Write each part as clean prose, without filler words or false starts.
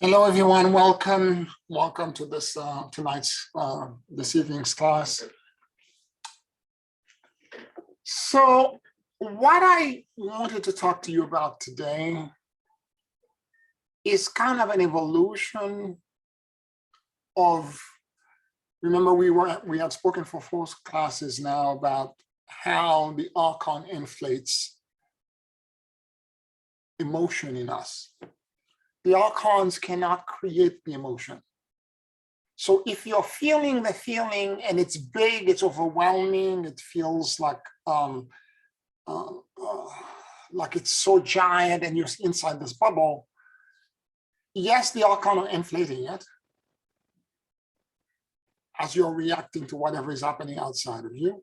Hello, everyone. Welcome to this evening's class. So, what I wanted to talk to you about today is kind of an evolution of. Remember, we had spoken for 4 classes now about how the archon inflates emotion in us. The archons cannot create the emotion. So if you're feeling the feeling and it's big, it's overwhelming, it feels like it's so giant and you're inside this bubble, yes, the archon are inflating it as you're reacting to whatever is happening outside of you.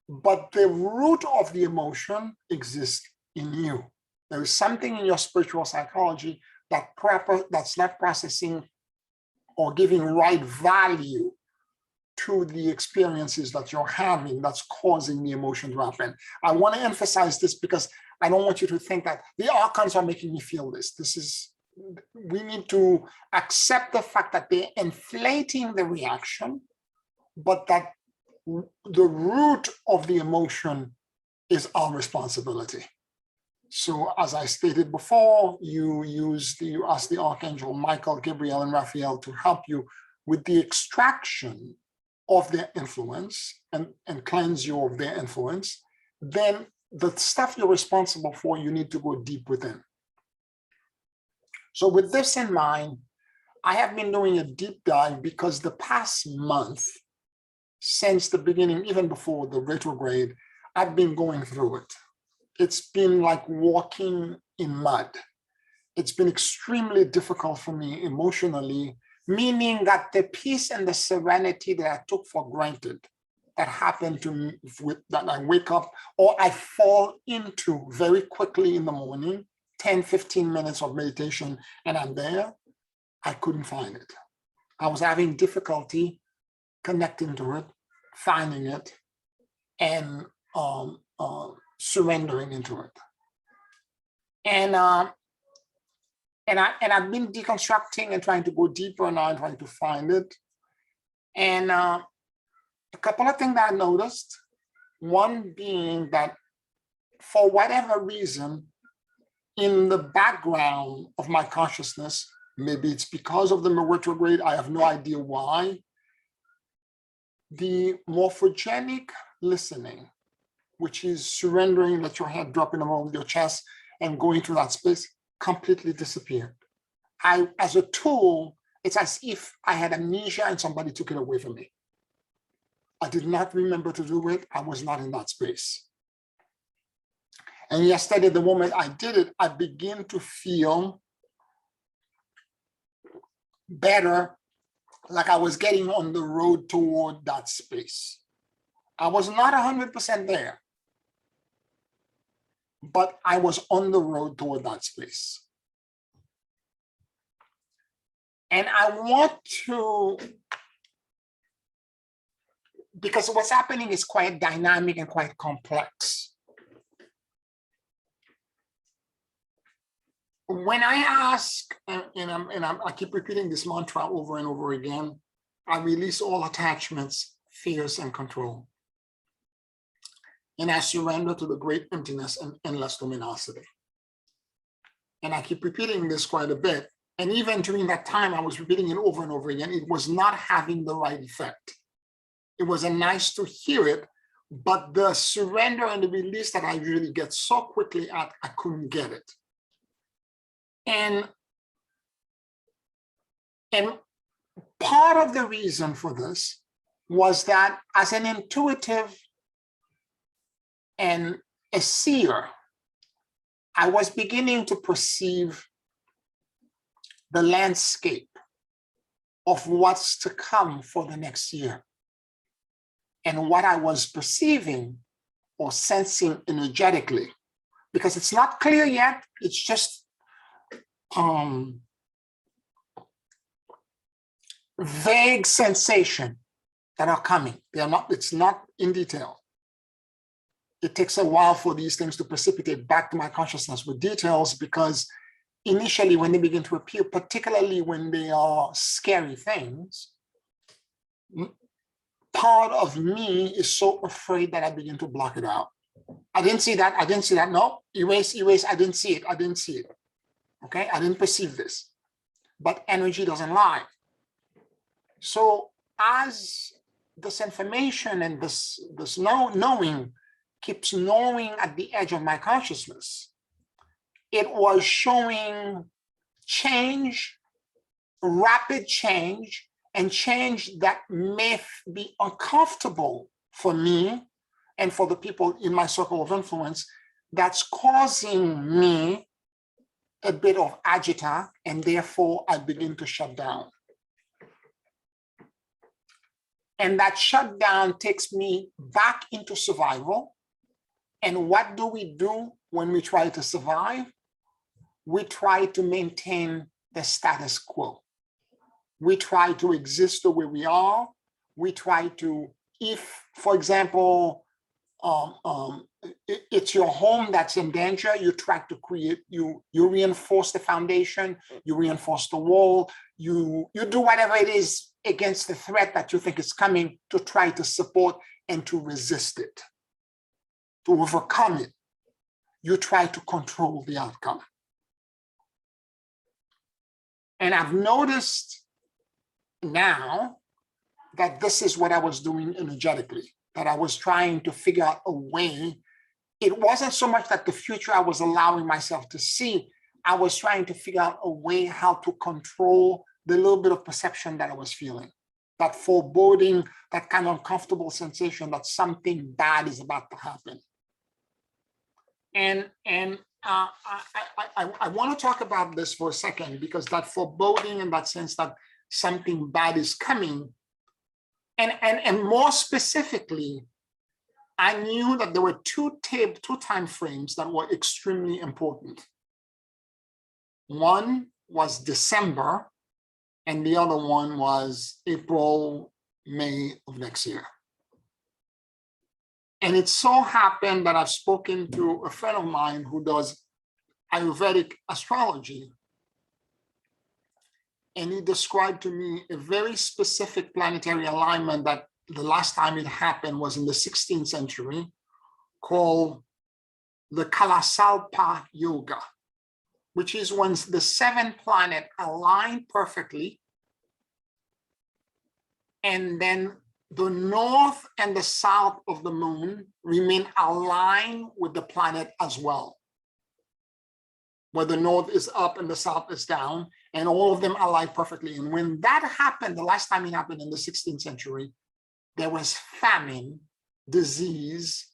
But the root of the emotion exists in you. There is something in your spiritual psychology that's not processing or giving right value to the experiences that you're having that's causing the emotion to happen. I want to emphasize this because I don't want you to think that the archons are making me feel this. We need to accept the fact that they're inflating the reaction, but that the root of the emotion is our responsibility. So as I stated before, you ask the Archangel Michael, Gabriel, and Raphael to help you with the extraction of their influence and cleanse you of their influence. Then the stuff you're responsible for, you need to go deep within. So with this in mind, I have been doing a deep dive because the past month, since the beginning, even before the retrograde, I've been going through it. It's been like walking in mud. It's been extremely difficult for me emotionally, meaning that the peace and the serenity that I took for granted that happened to me, that I wake up or I fall into very quickly in the morning, 10, 15 minutes of meditation, and I'm there, I couldn't find it. I was having difficulty connecting to it, finding it, and surrendering into it. And I've been deconstructing and trying to go deeper now and trying to find it. And a couple of things that I noticed, one being that for whatever reason, in the background of my consciousness, maybe it's because of the retrograde, I have no idea why, the morphogenic listening, which is surrendering, let your head drop in the middle of your chest and going to that space, completely disappeared. As a tool, it's as if I had amnesia and somebody took it away from me. I did not remember to do it. I was not in that space. And yesterday, the moment I did it, I began to feel better, like I was getting on the road toward that space. I was not 100% there, but I was on the road toward that space. And I want to, because what's happening is quite dynamic and quite complex. When I ask, I keep repeating this mantra over and over again, I release all attachments, fears, and control. And I surrender to the great emptiness and endless luminosity. And I keep repeating this quite a bit. And even during that time, I was repeating it over and over again. It was not having the right effect. It was nice to hear it, but the surrender and the release that I usually get so quickly at, I couldn't get it. And part of the reason for this was that as an intuitive and a seer, I was beginning to perceive the landscape of what's to come for the next year. And what I was perceiving or sensing energetically, because it's not clear yet, it's just vague sensation that are coming. It's not in detail. It takes a while for these things to precipitate back to my consciousness with details because initially when they begin to appear, particularly when they are scary things, part of me is so afraid that I begin to block it out. I didn't see that. I didn't see that. No, erase, erase. I didn't see it. I didn't see it. Okay, I didn't perceive this. But energy doesn't lie. So as this information and this knowing keeps gnawing at the edge of my consciousness, it was showing change, rapid change, and change that may be uncomfortable for me and for the people in my circle of influence, that's causing me a bit of agita, and therefore I begin to shut down. And that shutdown takes me back into survival. And what do we do when we try to survive? We try to maintain the status quo. We try to exist the way we are. We try to, if, for example, it's your home that's in danger, you try to create, you reinforce the foundation, you reinforce the wall, you do whatever it is against the threat that you think is coming to try to support and to resist it, to overcome it. You try to control the outcome. And I've noticed now that this is what I was doing energetically, that I was trying to figure out a way. It wasn't so much that the future I was allowing myself to see, I was trying to figure out a way how to control the little bit of perception that I was feeling, that foreboding, that kind of uncomfortable sensation that something bad is about to happen. And I want to talk about this for a second, because that foreboding and that sense that something bad is coming, and more specifically, I knew that there were two time frames that were extremely important. One was December, and the other one was April, May of next year. And it so happened that I've spoken to a friend of mine who does Ayurvedic astrology. And he described to me a very specific planetary alignment that the last time it happened was in the 16th century, called the Kalasalpa Yoga, which is when the 7 planets align perfectly, and then the north and the south of the moon remain aligned with the planet as well, where the north is up and the south is down, and all of them align perfectly. And when that happened, the last time it happened in the 16th century, there was famine, disease,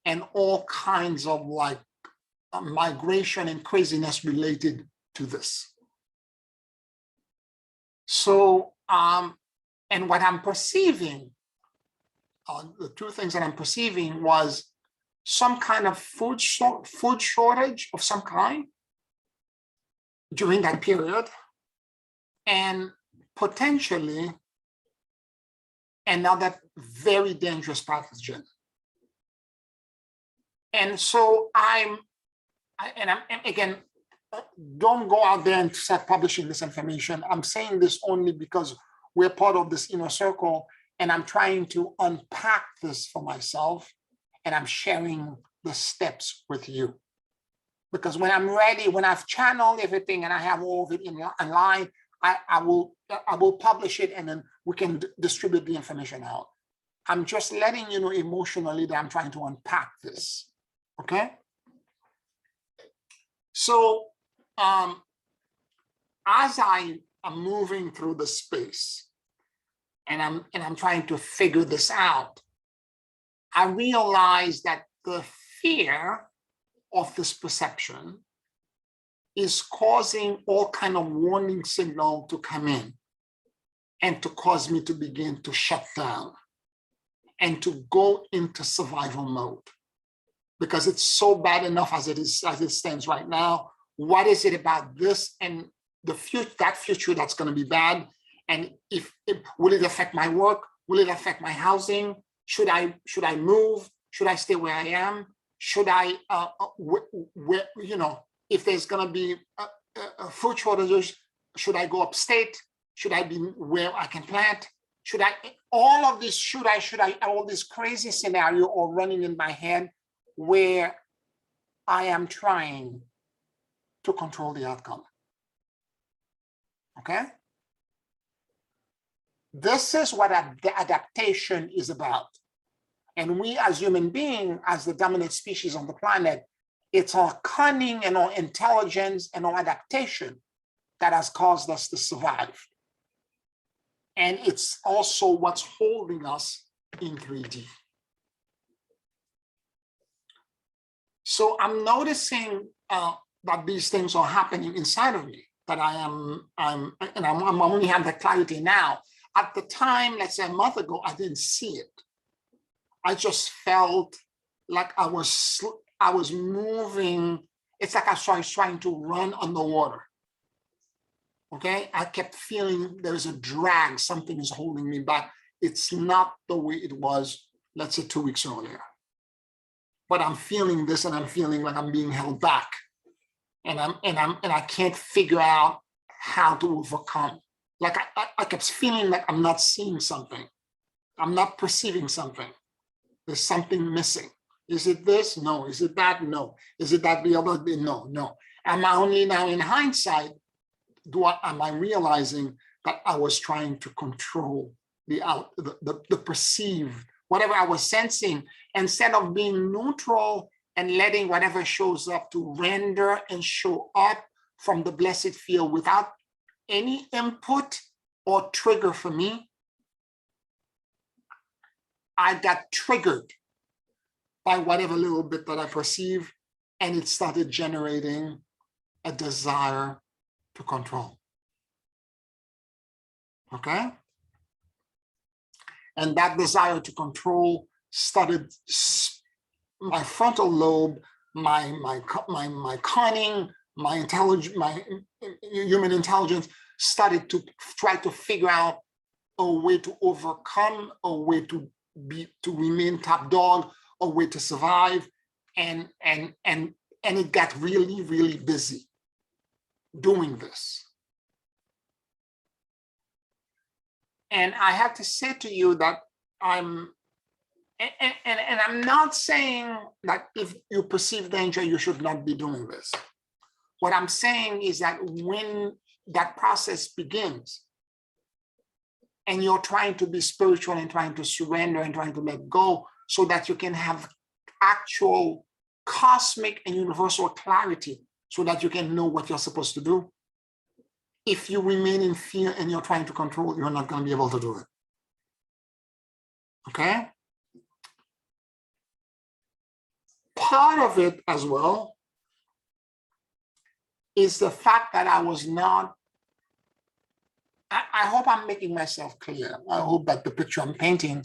and all kinds of like migration and craziness related to this. So, and what I'm perceiving, the two things that I'm perceiving was some kind of food shortage of some kind during that period, and potentially another very dangerous pathogen. And so again, don't go out there and start publishing this information. I'm saying this only because we're part of this inner circle, and I'm trying to unpack this for myself, and I'm sharing the steps with you. Because when I'm ready, when I've channeled everything and I have all of it in line, I will publish it, and then we can distribute the information out. I'm just letting you know emotionally that I'm trying to unpack this, okay? So as I am moving through the space and I'm trying to figure this out, I realize that the fear of this perception is causing all kind of warning signal to come in and to cause me to begin to shut down and to go into survival mode, because it's so bad enough as it is, as it stands right now. What is it about this and the future, that future that's going to be bad? And will it affect my work? Will it affect my housing? Should I move? Should I stay where I am? Should I, you know, if there's going to be fruit shortages. Should I go upstate? Should I be where I can plant? Should I, all of this, should I, all this crazy scenario all running in my head where I am trying to control the outcome. Okay? This is what the adaptation is about. And we as human beings, as the dominant species on the planet, it's our cunning and our intelligence and our adaptation that has caused us to survive. And it's also what's holding us in 3D. So I'm noticing that these things are happening inside of me, that I'm only have the clarity now. At the time, let's say a month ago, I didn't see it. I just felt like I was moving. It's like I was trying to run underwater. Okay, I kept feeling there's a drag, something is holding me back. It's not the way it was, let's say 2 weeks earlier. But I'm feeling this, and I'm feeling like I'm being held back. And I can't figure out how to overcome. Like I kept feeling like I'm not seeing something. I'm not perceiving something. There's something missing. Is it this? No. Is it that? No. Is it that the other? No, no. Am I only now in hindsight, am I realizing that I was trying to control the perceived, whatever I was sensing, instead of being neutral and letting whatever shows up to render and show up from the blessed field without any input or trigger for me. I got triggered by whatever little bit that I perceive, and it started generating a desire to control. Okay? And that desire to control started, my frontal lobe, my cunning, my intelligence, my human intelligence started to try to figure out a way to overcome, a way to remain top dog, a way to survive, and it got really, really busy doing this. And I have to say to you that I'm not saying that if you perceive danger, you should not be doing this. What I'm saying is that when that process begins and you're trying to be spiritual and trying to surrender and trying to let go so that you can have actual cosmic and universal clarity so that you can know what you're supposed to do, if you remain in fear and you're trying to control, you're not going to be able to do it. Okay? Part of it as well is the fact that I was not, I hope I'm making myself clear. I hope that the picture I'm painting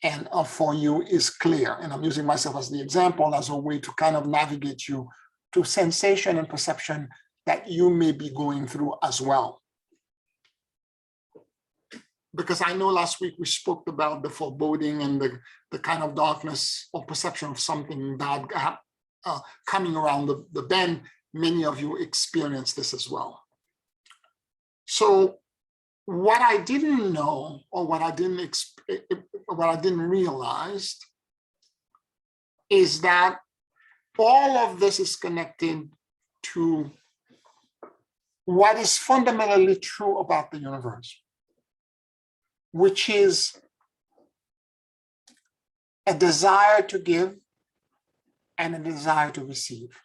and for you is clear. And I'm using myself as the example as a way to kind of navigate you to sensation and perception that you may be going through as well. Because I know last week we spoke about the foreboding and the kind of darkness or perception of something bad coming around the bend. Many of you experienced this as well. So what I didn't know, or what I didn't realize, is that all of this is connected to what is fundamentally true about the universe, which is a desire to give and a desire to receive.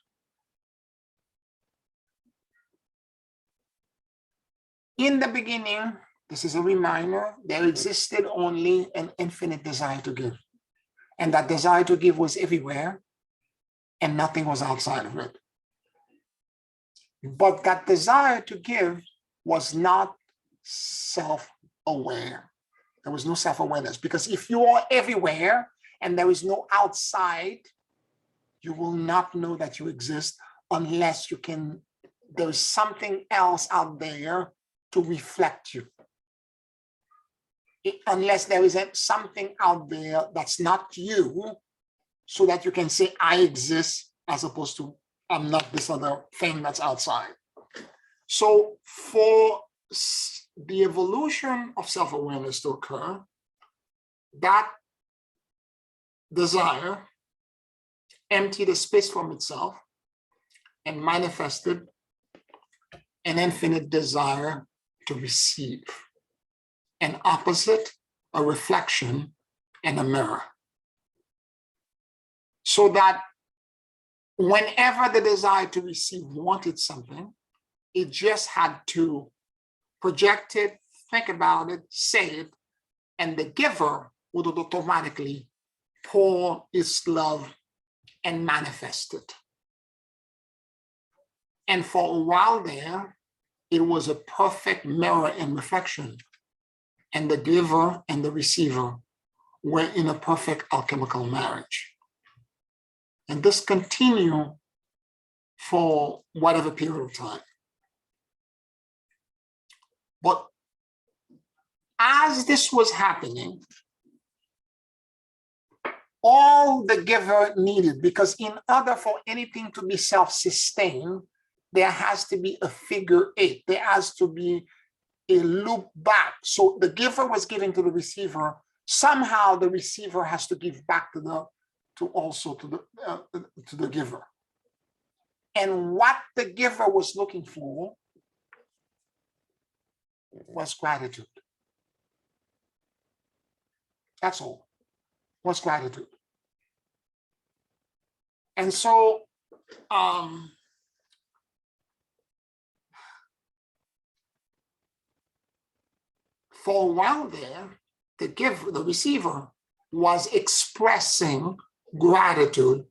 In the beginning, this is a reminder, there existed only an infinite desire to give. And that desire to give was everywhere, and nothing was outside of it. But that desire to give was not self-aware. There was no self-awareness, because if you are everywhere and there is no outside, you will not know that you exist unless there's something else out there to reflect you. Unless there is something out there that's not you, so that you can say, I exist, as opposed to, I'm not this other thing that's outside. So for the evolution of self-awareness to occur, that desire emptied a space from itself and manifested an infinite desire to receive, an opposite, a reflection, and a mirror. So that whenever the desire to receive wanted something, it just had to project it, think about it, say it, and the giver would automatically pour its love and manifest it. And for a while there, it was a perfect mirror and reflection. And the giver and the receiver were in a perfect alchemical marriage. And this continued for whatever period of time. But as this was happening, all the giver needed, because in order for anything to be self-sustained, there has to be a figure eight. There has to be a loop back. So the giver was giving to the receiver. Somehow the receiver has to give back to the giver. And what the giver was looking for was gratitude. That's all. Was gratitude. And so for a while there, the receiver was expressing gratitude.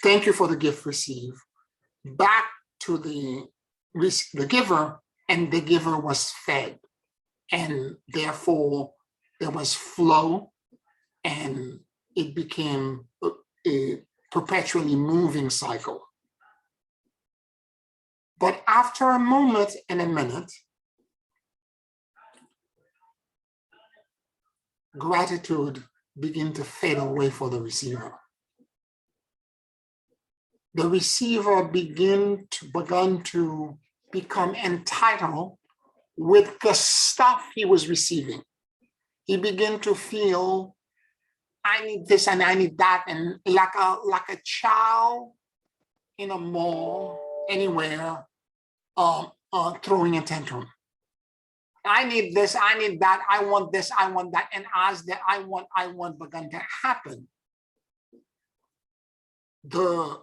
Thank you for the gift received, back to the giver, and the giver was fed. And therefore, there was flow, and it became a perpetually moving cycle. But after a moment and a minute, gratitude began to fade away for the receiver. The receiver began to become entitled with the stuff he was receiving. He began to feel, I need this and I need that, and like a child in a mall, anywhere, throwing a tantrum. I need this, I need that, I want this, I want that, and as the I want began to happen, the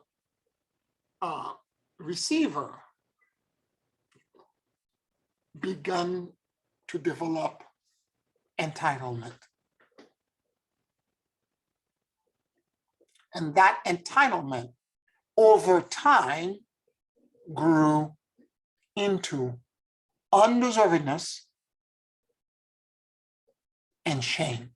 receiver began to develop entitlement. And that entitlement over time grew into undeservedness and shame.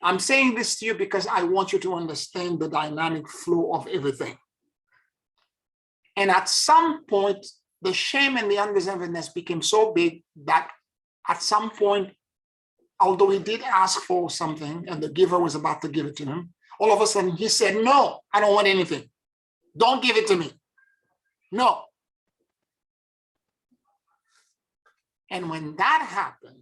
I'm saying this to you because I want you to understand the dynamic flow of everything. And at some point, the shame and the undeservedness became so big that at some point, although he did ask for something and the giver was about to give it to him, all of a sudden he said, no, I don't want anything. Don't give it to me. No. And when that happened,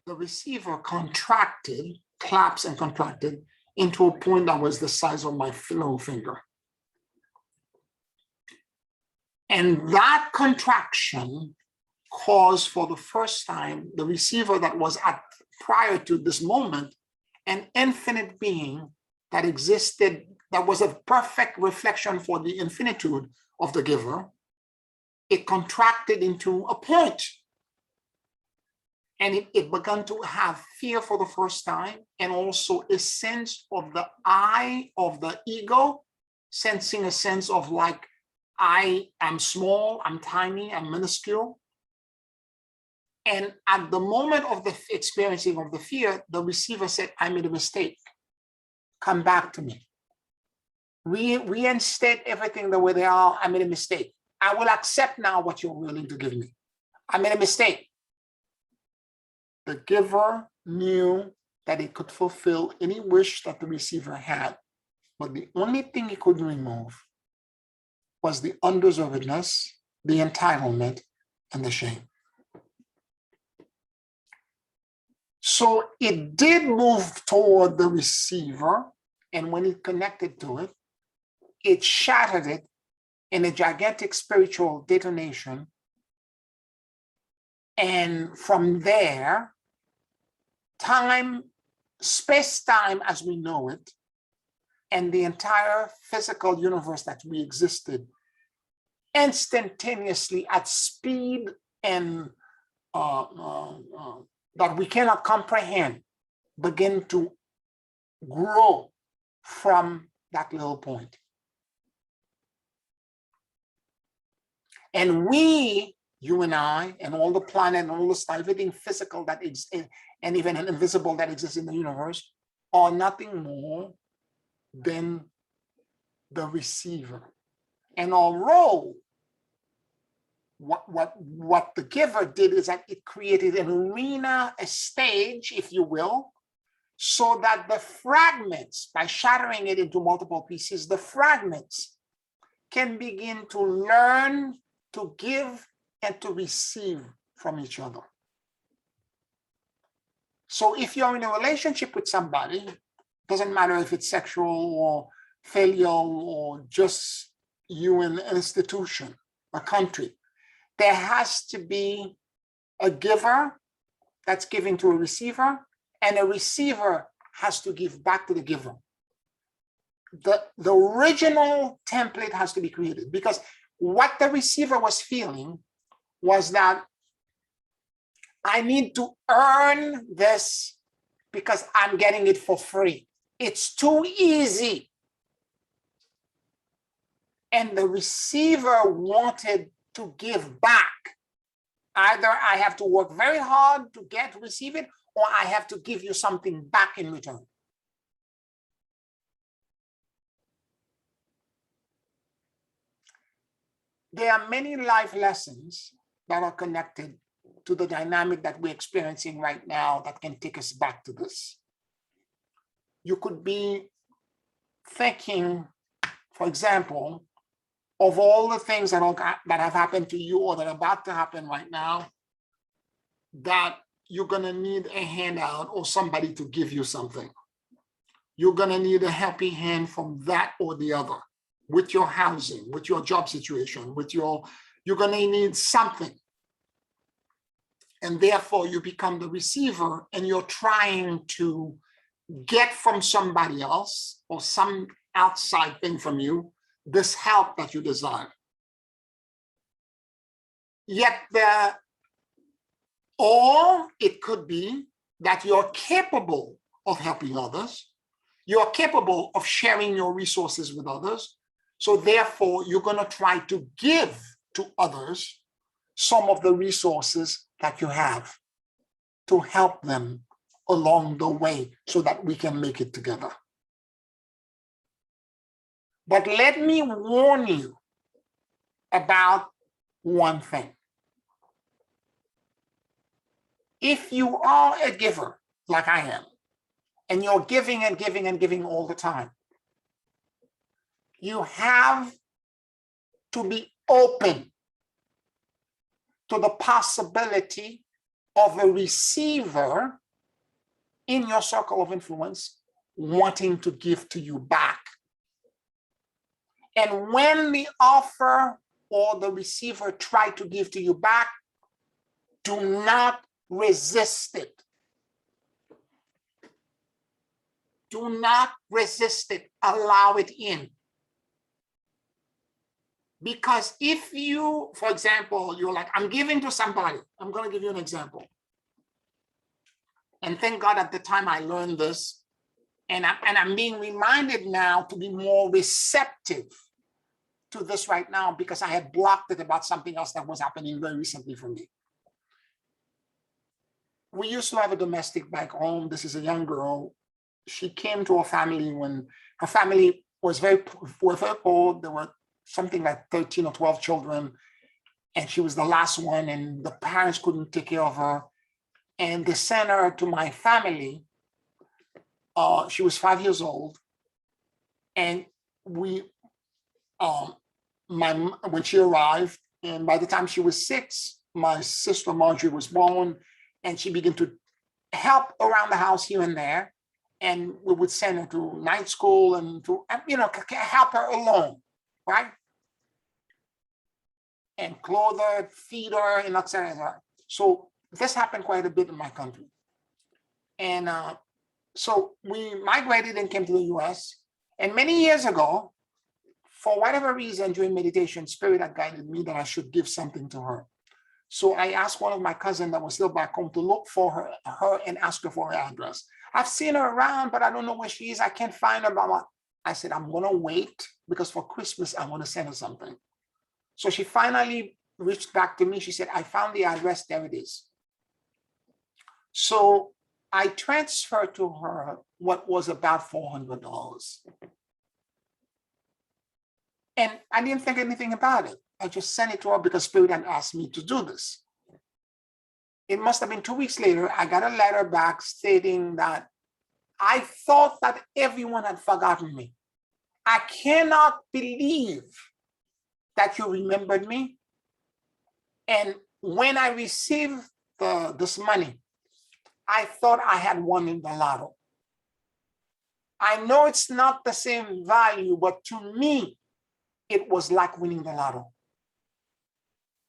the receiver contracted, collapsed and contracted into a point that was the size of my little finger. And that contraction caused, for the first time, the receiver that was prior to this moment, an infinite being that existed, that was a perfect reflection for the infinitude of the giver. It contracted into a point. And it began to have fear for the first time, and also a sense of the I of the ego, sensing a sense of like, I am small, I'm tiny, I'm minuscule. And at the moment of the experiencing of the fear, the receiver said, I made a mistake. Come back to me. Reinstate everything the way they are. I made a mistake. I will accept now what you're willing to give me. I made a mistake. The giver knew that it could fulfill any wish that the receiver had. But the only thing it couldn't remove was the undeservedness, the entitlement, and the shame. So it did move toward the receiver, and when it connected to it, it shattered it in a gigantic spiritual detonation. And from there, time, space-time as we know it, and the entire physical universe that we existed instantaneously at speed and that we cannot comprehend, begin to grow from that little point. And we, you and I, and all the planet and all the stuff, everything physical that is, and even an invisible that exists in the universe, are nothing more than the receiver. And our role, what the giver did is that it created an arena, a stage, if you will, so that the fragments, by shattering it into multiple pieces, the fragments can begin to learn to give and to receive from each other. So if you're in a relationship with somebody, doesn't matter if it's sexual or filial or just you and an institution, a country, there has to be a giver that's giving to a receiver, and a receiver has to give back to the giver. The original template has to be created, because what the receiver was feeling was that I need to earn this because I'm getting it for free. It's too easy. And the receiver wanted to give back. Either I have to work very hard to receive it, or I have to give you something back in return. There are many life lessons that are connected to the dynamic that we're experiencing right now that can take us back to this. You could be thinking, for example, of all the things that have happened to you or that are about to happen right now, that you're going to need a handout or somebody to give you something. You're going to need a helping hand from that or the other, with your housing, with your job situation, you're going to need something. And therefore you become the receiver, and you're trying to get from somebody else or some outside thing from you this help that you desire. Yet or it could be that you're capable of helping others. You're capable of sharing your resources with others. So therefore, you're going to try to give to others some of the resources that you have to help them along the way so that we can make it together. But let me warn you about one thing. If you are a giver, like I am, and you're giving and giving and giving all the time, you have to be open to the possibility of a receiver in your circle of influence wanting to give to you back. And when the offer or the receiver try to give to you back, do not resist it. Do not resist it. Allow it in. Because if you, for example, you're like, I'm giving to somebody. I'm going to give you an example. And thank God at the time I learned this. And I'm being reminded now to be more receptive to this right now, because I had blocked it about something else that was happening very recently for me. We used to have a domestic back home. This is a young girl. She came to a family when her family was very old. There were something like 13 or 12 children, and she was the last one, and the parents couldn't take care of her. And they sent her to my family She was 5 years old, and we, when she arrived, and by the time she was 6, my sister Marjorie was born, and she began to help around the house here and there, and we would send her to night school and to, help her alone, right? And clothe her, feed her, and etc. So this happened quite a bit in my country. And so we migrated and came to the US. And many years ago, for whatever reason, during meditation, Spirit had guided me that I should give something to her. So I asked one of my cousins that was still back home to look for her and ask her for her address. I've seen her around, but I don't know where she is. I can't find her. Blah, blah. I said, I'm going to wait because for Christmas, I want to send her something. So she finally reached back to me. She said, I found the address. There it is. So I transferred to her what was about $400. And I didn't think anything about it. I just sent it to her because Spirit had asked me to do this. It must have been 2 weeks later, I got a letter back stating that I thought that everyone had forgotten me. I cannot believe that you remembered me. And when I received this money, I thought I had won in the lotto. I know it's not the same value, but to me, it was like winning the lotto.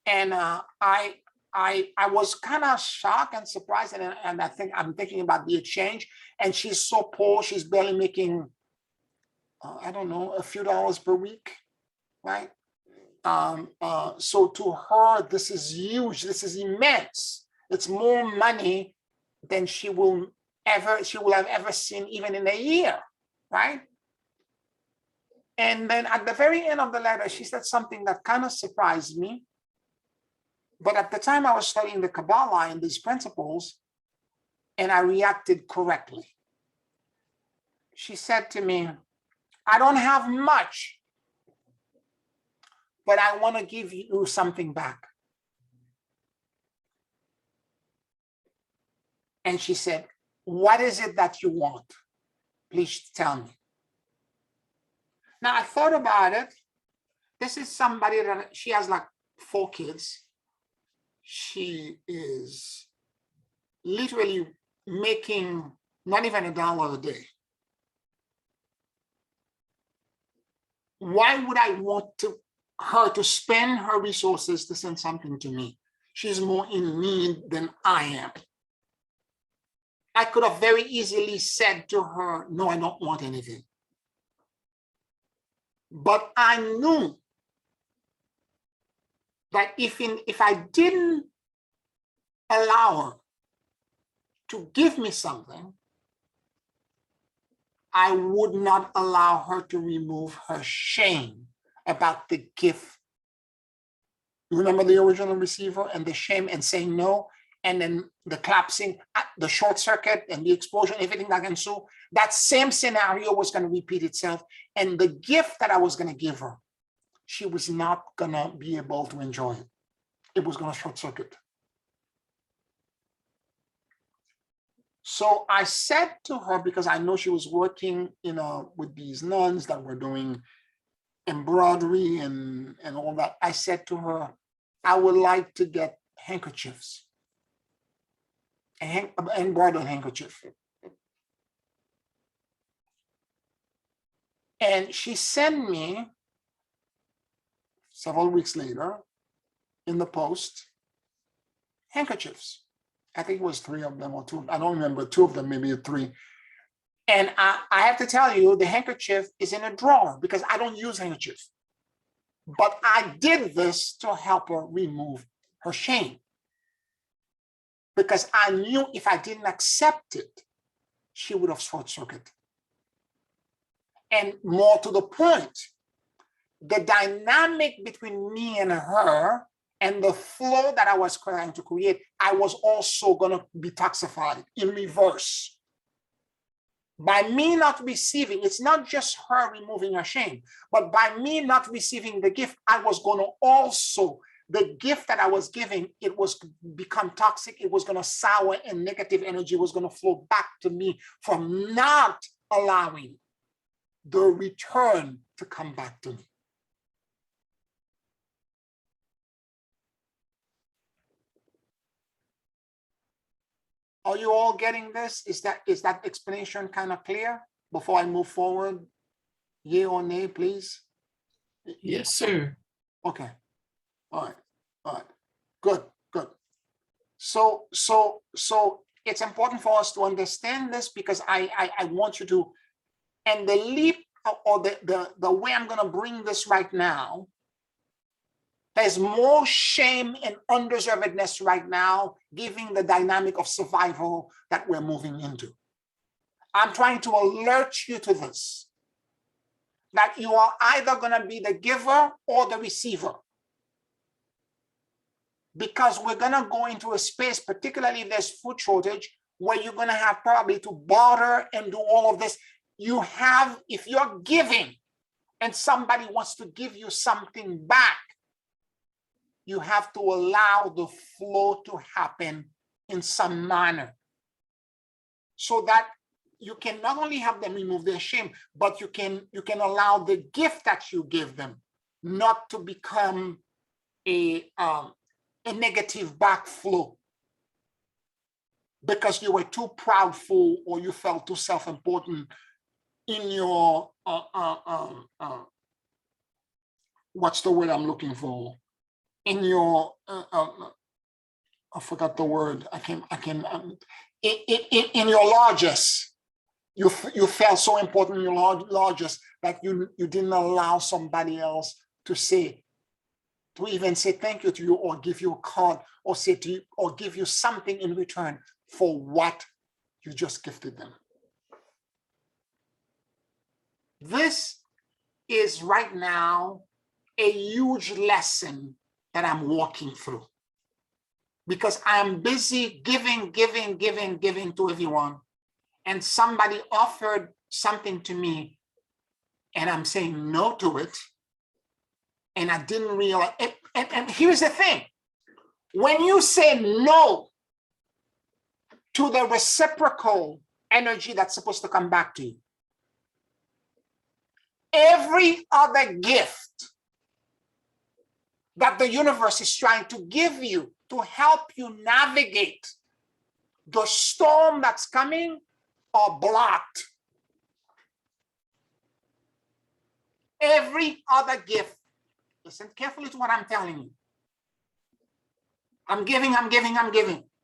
And I was kind of shocked and surprised, and I think I'm thinking about the exchange. And she's so poor, she's barely making, I don't know, a few dollars per week, right? So to her, this is huge. This is immense. It's more money than she will have ever seen, even in a year, right? And then at the very end of the letter, she said something that kind of surprised me. But at the time I was studying the Kabbalah and these principles, and I reacted correctly. She said to me, I don't have much, but I want to give you something back. And she said, what is it that you want? Please tell me. Now I thought about it. This is somebody that she has like 4 kids. She is literally making not even $1 a day. Why would I want her to spend her resources to send something to me? She's more in need than I am. I could have very easily said to her, no, I don't want anything. But I knew that if I didn't allow her to give me something, I would not allow her to remove her shame about the gift. You remember the original receiver and the shame and saying no, and then the collapsing, the short circuit and the explosion, everything that ensue. That same scenario was going to repeat itself. And the gift that I was going to give her, she was not going to be able to enjoy it. It was going to short circuit. So I said to her, because I know she was working, with these nuns that were doing embroidery and all that. I said to her, I would like to get handkerchiefs, an embroidered handkerchief. And she sent me several weeks later in the post handkerchiefs. I think it was 3 of them or 2. I don't remember, 2 of them, maybe 3. And I have to tell you, the handkerchief is in a drawer because I don't use handkerchiefs. But I did this to help her remove her shame. Because I knew if I didn't accept it, she would have short-circuited. And more to the point, the dynamic between me and her and the flow that I was trying to create, I was also going to be toxified in reverse. By me not receiving, it's not just her removing her shame, but by me not receiving the gift, I was going to also the gift that I was giving, it was become toxic. It was going to sour, and negative energy was going to flow back to me from not allowing the return to come back to me. Are you all getting this? Is that explanation kind of clear before I move forward? Yay or nay, please? Yes, sir. Okay. All right. Good. So it's important for us to understand this, because I want you to, and the leap, or the way I'm going to bring this right now, there's more shame and undeservedness right now, given the dynamic of survival that we're moving into. I'm trying to alert you to this, that you are either going to be the giver or the receiver. Because we're going to go into a space, particularly if there's food shortage, where you're going to have probably to barter and do all of this. You have, if you're giving and somebody wants to give you something back, you have to allow the flow to happen in some manner, so that you can not only have them remove their shame, but you can allow the gift that you give them not to become a negative backflow because you were too proudful, or you felt too self-important in your what's the word I'm looking for? In your I forgot the word. In your largesse, you felt so important in your largesse that you didn't allow somebody else to even say thank you to you, or give you a card, or say to you, or give you something in return for what you just gifted them. This is right now a huge lesson that I'm walking through, because I'm busy giving to everyone, and somebody offered something to me and I'm saying no to it, and I didn't realize it. And here's the thing: when you say no to the reciprocal energy that's supposed to come back to you, every other gift that the universe is trying to give you to help you navigate the storm that's coming are blocked. Every other gift, listen carefully to what I'm telling you. I'm giving.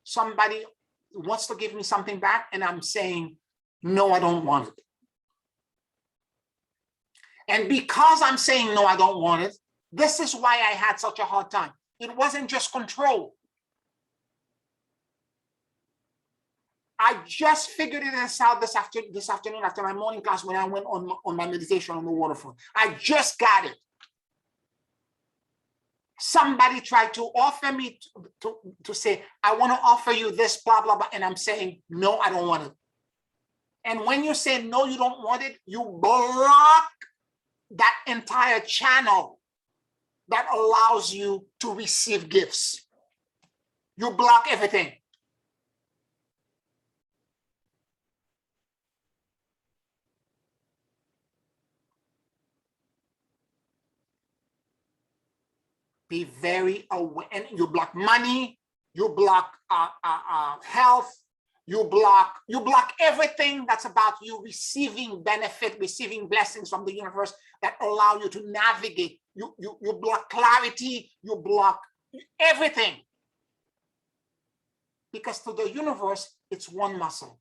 Somebody wants to give me something back, and I'm saying, no, I don't want it. And because I'm saying, no, I don't want it, this is why I had such a hard time. It wasn't just control. I just figured it out this afternoon after my morning class, when I went on my meditation on the waterfront. I just got it. Somebody tried to offer me to say, I want to offer you this, blah, blah, blah. And I'm saying, no, I don't want it. And when you say, no, you don't want it, you block that entire channel that allows you to receive gifts. You block everything. Be very aware, and you block money, you block health, you block everything that's about you receiving benefit, receiving blessings from the universe that allow you to navigate. You block clarity, you block everything. Because to the universe, it's one muscle.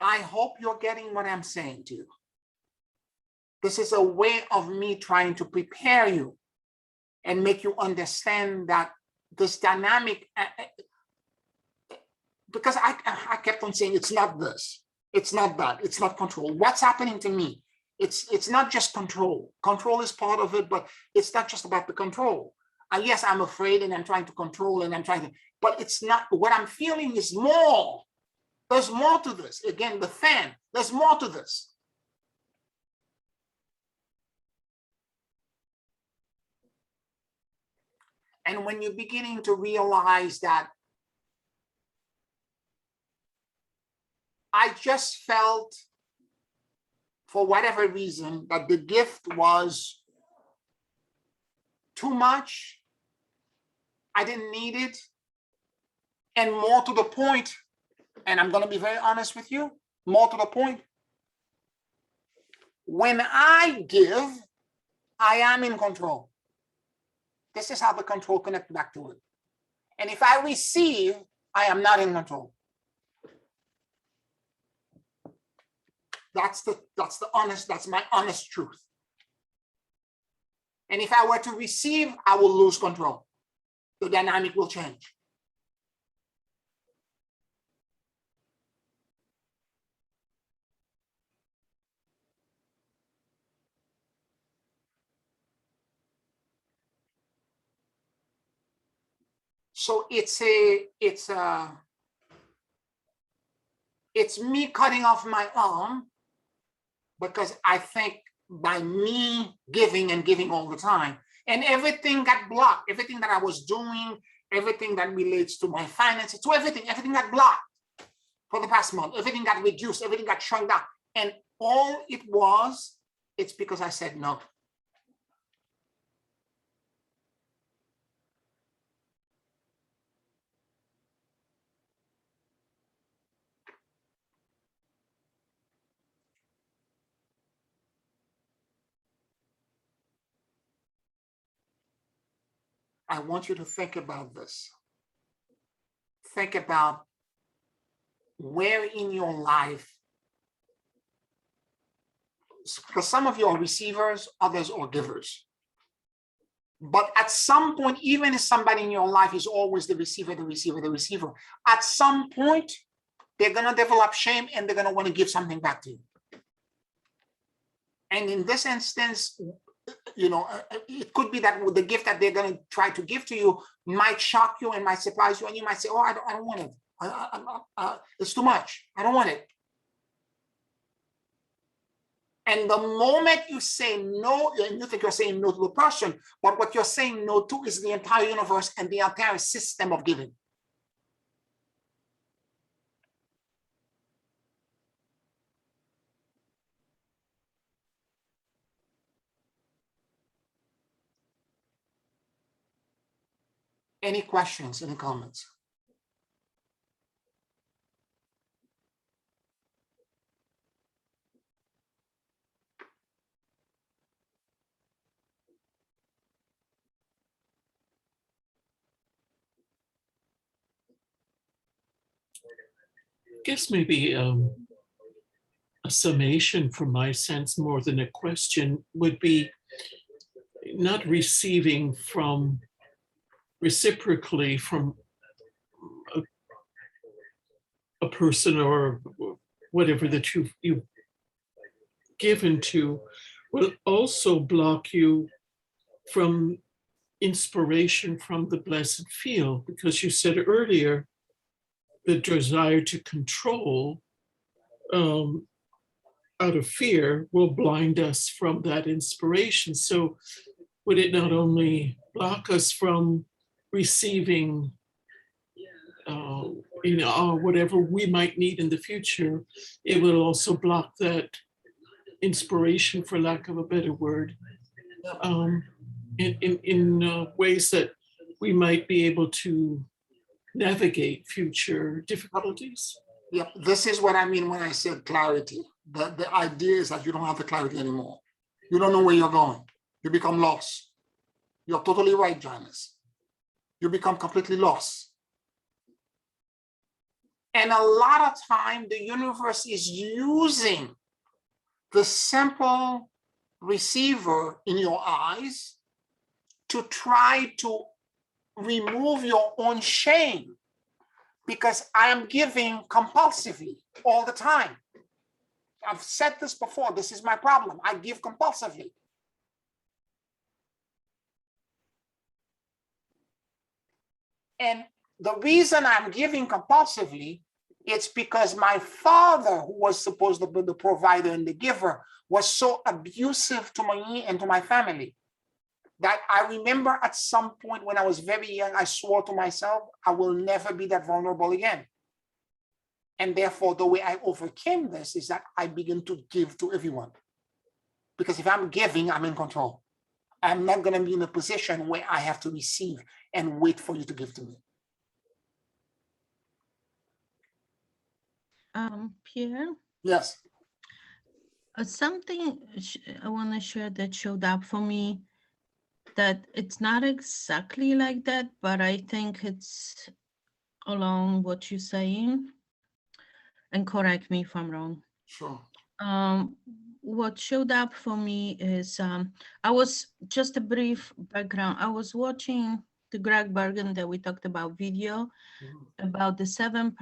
I hope you're getting what I'm saying to you. This is a way of me trying to prepare you and make you understand that this dynamic, because I kept on saying it's not this, it's not that, it's not control. What's happening to me? It's not just control. Control is part of it, but it's not just about the control. Yes, I'm afraid and I'm trying to control and I'm trying to, but it's not, what I'm feeling is more. There's more to this. Again, the fan, there's more to this. And when you're beginning to realize that I just felt, for whatever reason, that the gift was too much, I didn't need it, and more to the point, and I'm going to be very honest with you, more to the point, when I give, I am in control. This is how the control connects back to it. And if I receive, I am not in control. That's my honest truth. And if I were to receive, I will lose control. The dynamic will change. So it's me cutting off my arm because I think by me giving and giving all the time, and everything got blocked, everything that I was doing, everything that relates to my finances, to everything got blocked for the past month, everything got reduced, everything got shrunk down. And all it was, it's because I said no. I want you to think about this. Think about where in your life, because some of you are receivers, others are givers. But at some point, even if somebody in your life is always the receiver, at some point, they're going to develop shame and they're going to want to give something back to you. And in this instance, it could be that the gift that they're going to try to give to you might shock you and might surprise you, and you might say, "Oh, I don't want it. It's too much. I don't want it." And the moment you say no, and you think you're saying no to the person, but what you're saying no to is the entire universe and the entire system of giving. Any questions, any comments? Guess maybe a summation from my sense more than a question would be not receiving from reciprocally from a person or whatever that you've given to will also block you from inspiration from the blessed field, because you said earlier the desire to control out of fear will blind us from that inspiration. So would it not only block us from receiving whatever we might need in the future, it will also block that inspiration, for lack of a better word, in ways that we might be able to navigate future difficulties. Yep, this is what I mean when I said clarity. The idea is that you don't have the clarity anymore. You don't know where you're going. You become lost. You're totally right, Janice. You become completely lost. And a lot of time, the universe is using the simple receiver in your eyes to try to remove your own shame, because I am giving compulsively all the time. I've said this before. This is my problem. I give compulsively. And the reason I'm giving compulsively, it's because my father, who was supposed to be the provider and the giver, was so abusive to me and to my family that I remember at some point when I was very young, I swore to myself, I will never be that vulnerable again. And therefore, the way I overcame this is that I begin to give to everyone. Because if I'm giving, I'm in control. I'm not going to be in a position where I have to receive and wait for you to give to me. Pierre, Yes. something I want to share that showed up for me, that it's not exactly like that, but I think it's along what you're saying. And correct me if I'm wrong. Sure. What showed up for me is I was, just a brief background, I was watching the Greg Bergen that we talked about video about the 7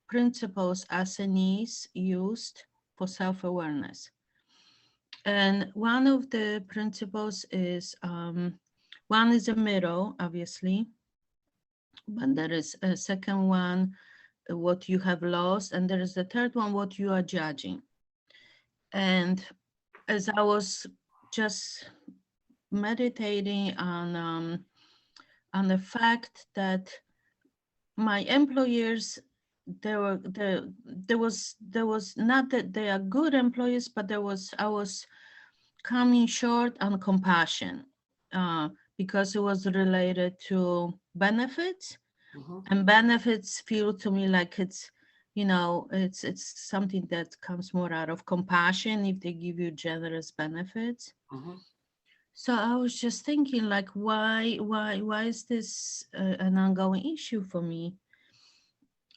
principles SNEs used for self-awareness. And one of the principles is, one is a mirror, obviously, but there is a second one, what you have lost, and there is the third one, what you are judging. And as I was just meditating on the fact that my employers, there was not that they are good employees, but I was coming short on compassion because it was related to benefits. And benefits feel to me like it's, you know, it's something that comes more out of compassion if they give you generous benefits. So I was just thinking, like, why is this an ongoing issue for me?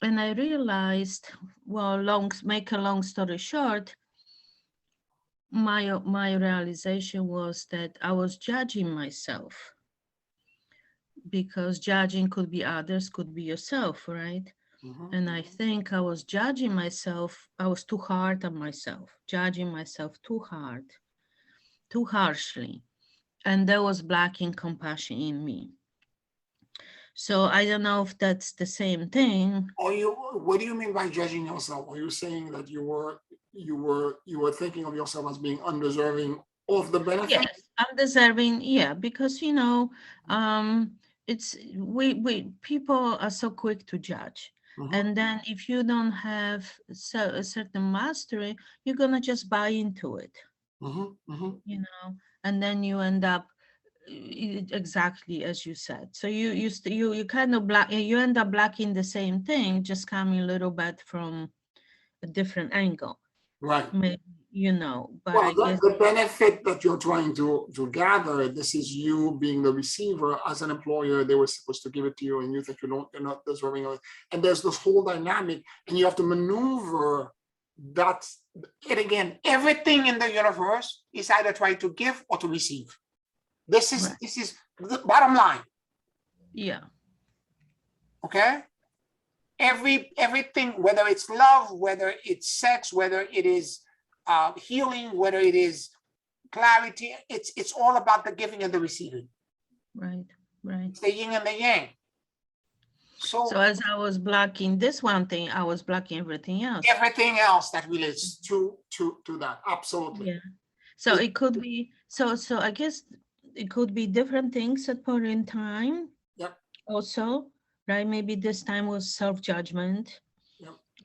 And I realized, well, make a long story short, my realization was that I was judging myself, because judging could be others, could be yourself, right? And I think I was judging myself. I was too hard on myself, judging myself too hard, too harshly. And there was blocking compassion in me. So I don't know if that's the same thing. What do you mean by judging yourself? Are you saying that you were thinking of yourself as being undeserving of the benefit? Yes, undeserving, yeah, because, you know, it's we people are so quick to judge. And then if you don't have a certain mastery, you're gonna just buy into it, you know, and then you end up exactly as you said. So you kind of you end up blocking the same thing, just coming a little bit from a different angle. Right. Maybe, you know, but Well, I guess the benefit that you're trying to gather, this is you being the receiver. As an employer, they were supposed to give it to you, and you think you're not deserving of it. And there's this whole dynamic, and you have to maneuver that. And again, everything in the universe is either trying to give or to receive. This is the bottom line. Yeah. Okay. Everything, whether it's love, whether it's sex, whether it is healing, whether it is clarity, it's all about the giving and the receiving. Right. It's the yin and the yang. So as I was blocking this one thing, I was blocking everything else. Everything else that relates to that. Absolutely. Yeah. So it could be, so I guess it could be different things at point in time. Yep. Also, right? Maybe this time was self-judgment,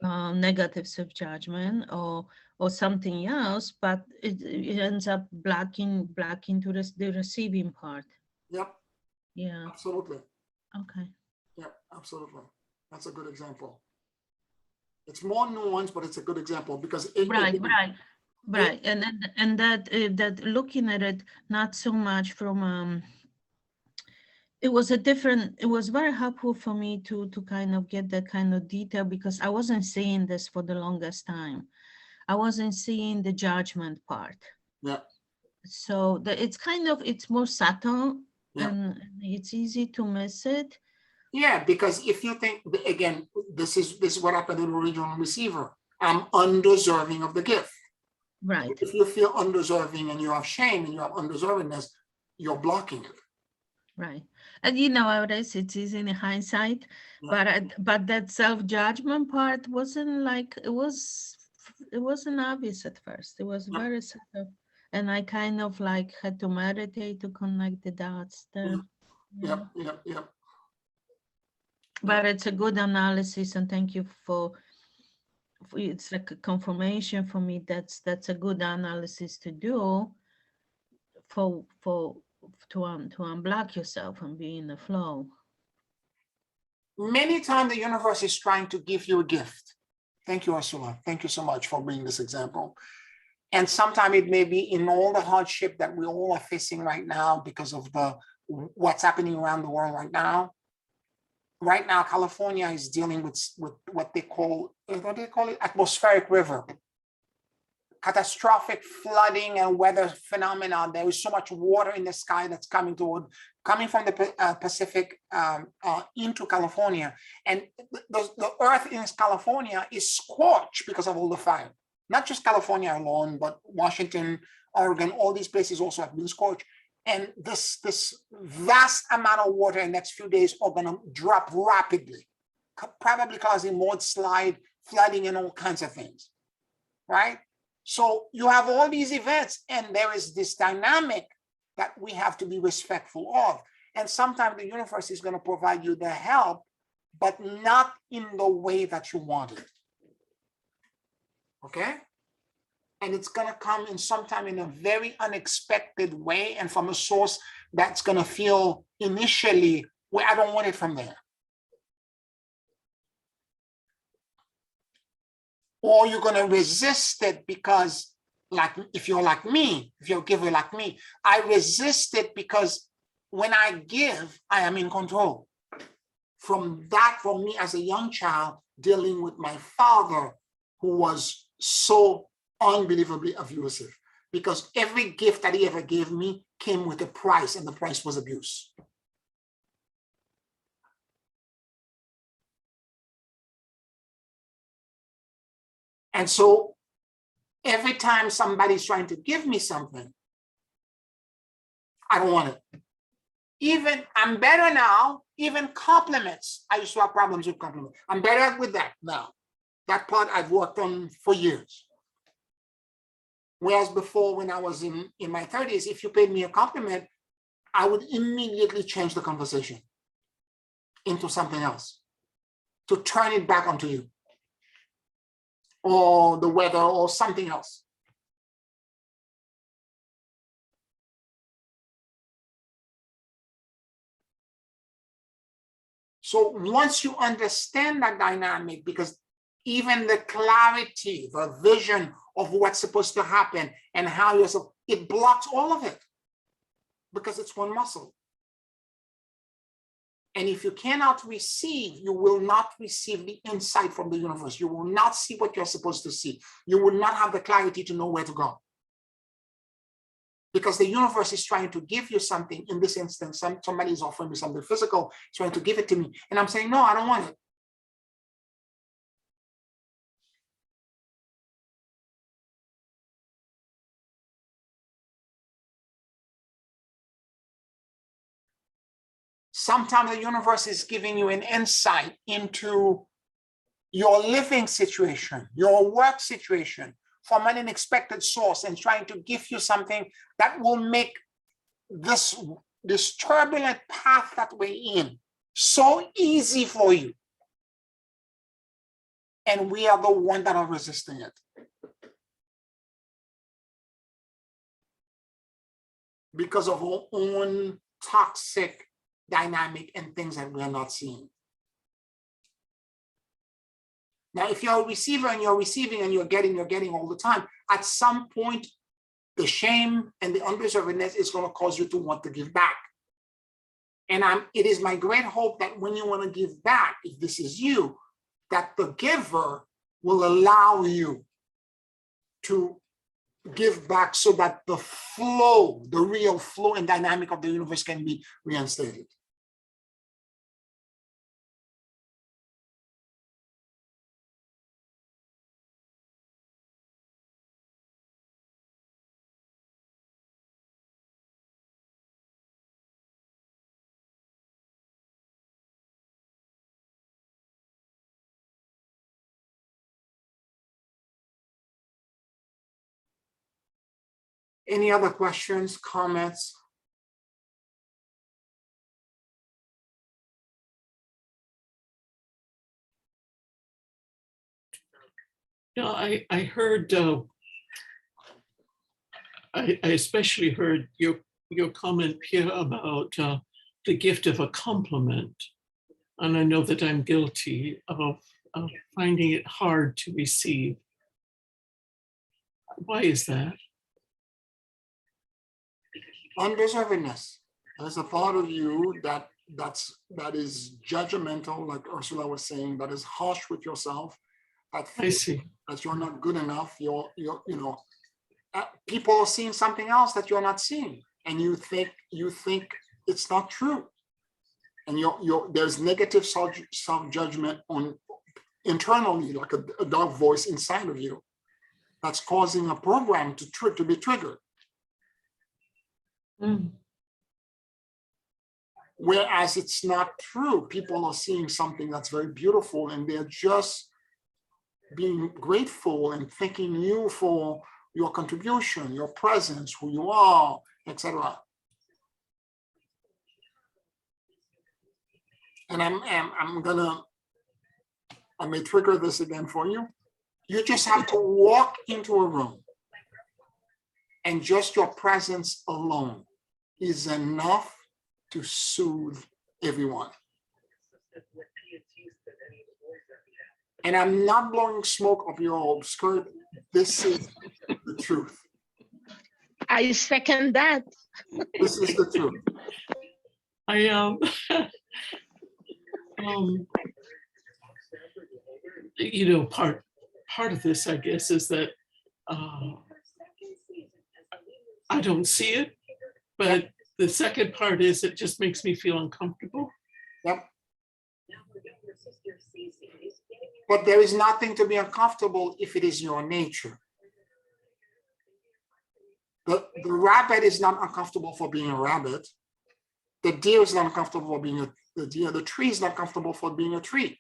negative self-judgment, or something else, but it ends up blocking to the receiving part. Yep. Yeah. Absolutely. Okay. Yeah, absolutely. That's a good example. It's more nuanced, but it's a good example because Right. And that looking at it not so much from it was very helpful for me to kind of get that kind of detail, because I wasn't seeing this for the longest time. I wasn't seeing the judgment part. Yeah. So it's more subtle, and it's easy to miss it. Yeah, because if you think, again, this is what happened to the original receiver. I'm undeserving of the gift. Right. If you feel undeserving and you have shame and you have undeservingness, you're blocking it. Right. And you know, nowadays it's easy in hindsight, Yeah. but that self-judgment part wasn't like it wasn't obvious at first. It was Yeah. very subtle. And I kind of like had to meditate to connect the dots there. Yeah. Yep, yep, yep. But it's a good analysis, and thank you for it's like a confirmation for me. That's a good analysis to do for to unblock yourself and be in the flow. Many times the universe is trying to give you a gift. Thank you, Ursula. Thank you so much for bringing this example. And sometimes it may be in all the hardship that we all are facing right now because of what's happening around the world right now. Right now, California is dealing with what they call it, atmospheric river. Catastrophic flooding and weather phenomena. There is so much water in the sky that's coming from the Pacific into California, and the earth in California is scorched because of all the fire. Not just California alone, but Washington, Oregon, all these places also have been scorched. And this vast amount of water in the next few days are going to drop rapidly, probably causing mudslide, flooding, and all kinds of things, right? So you have all these events, and there is this dynamic that we have to be respectful of. And sometimes the universe is going to provide you the help, but not in the way that you want it. Okay? And it's going to come in sometime in a very unexpected way and from a source that's going to feel initially, well, I don't want it from there. Or you're going to resist it because, like, if you're like me, if you're a giver like me, I resist it because when I give, I am in control. From me as a young child, dealing with my father, who was so unbelievably abusive, because every gift that he ever gave me came with a price, and the price was abuse. And so every time somebody's trying to give me something, I don't want it. Even I'm better now, even compliments. I used to have problems with compliments. I'm better with that now. That part I've worked on for years. Whereas before, when I was in my 30s, if you paid me a compliment, I would immediately change the conversation into something else to turn it back onto you, or the weather, or something else. So once you understand that dynamic, because even the clarity, the vision of what's supposed to happen and how you're supposed, it blocks all of it because it's one muscle. And if you cannot receive, you will not receive the insight from the universe. You will not see what you're supposed to see. You will not have the clarity to know where to go. Because the universe is trying to give you something. In this instance, somebody is offering me something physical, trying to give it to me. And I'm saying, no, I don't want it. Sometimes the universe is giving you an insight into your living situation, your work situation, from an unexpected source, and trying to give you something that will make this turbulent path that we're in so easy for you. And we are the ones that are resisting it. Because of our own toxic dynamic and things that we are not seeing. Now, if you're a receiver and you're receiving and you're getting all the time, at some point, the shame and the undeservedness is going to cause you to want to give back. And it is my great hope that when you want to give back, if this is you, that the giver will allow you to give back so that the flow, the real flow and dynamic of the universe can be reinstated. Any other questions, comments? No, I heard, I especially heard your comment, Pierre, about the gift of a compliment. And I know that I'm guilty of finding it hard to receive. Why is that? Undeservedness. There's a part of you that is judgmental, like Ursula was saying, that is harsh with yourself. I see. That you're not good enough. People are seeing something else that you're not seeing, and you think it's not true. And there's negative self-judgment on internally, like a dark voice inside of you that's causing a program to be triggered. Mm. Whereas it's not true. People are seeing something that's very beautiful, and they're just being grateful and thanking you for your contribution, your presence, who you are, etc. And I may trigger this again for you. You just have to walk into a room, and just your presence alone is enough to soothe everyone. And I'm not blowing smoke up your skirt. This is the truth. I second that. This is the truth. I you know, part of this, I guess, is that I don't see it, but the second part is it just makes me feel uncomfortable. Yep. But there is nothing to be uncomfortable if it is your nature. The rabbit is not uncomfortable for being a rabbit. The deer is not uncomfortable for being the deer. The tree is not comfortable for being a tree.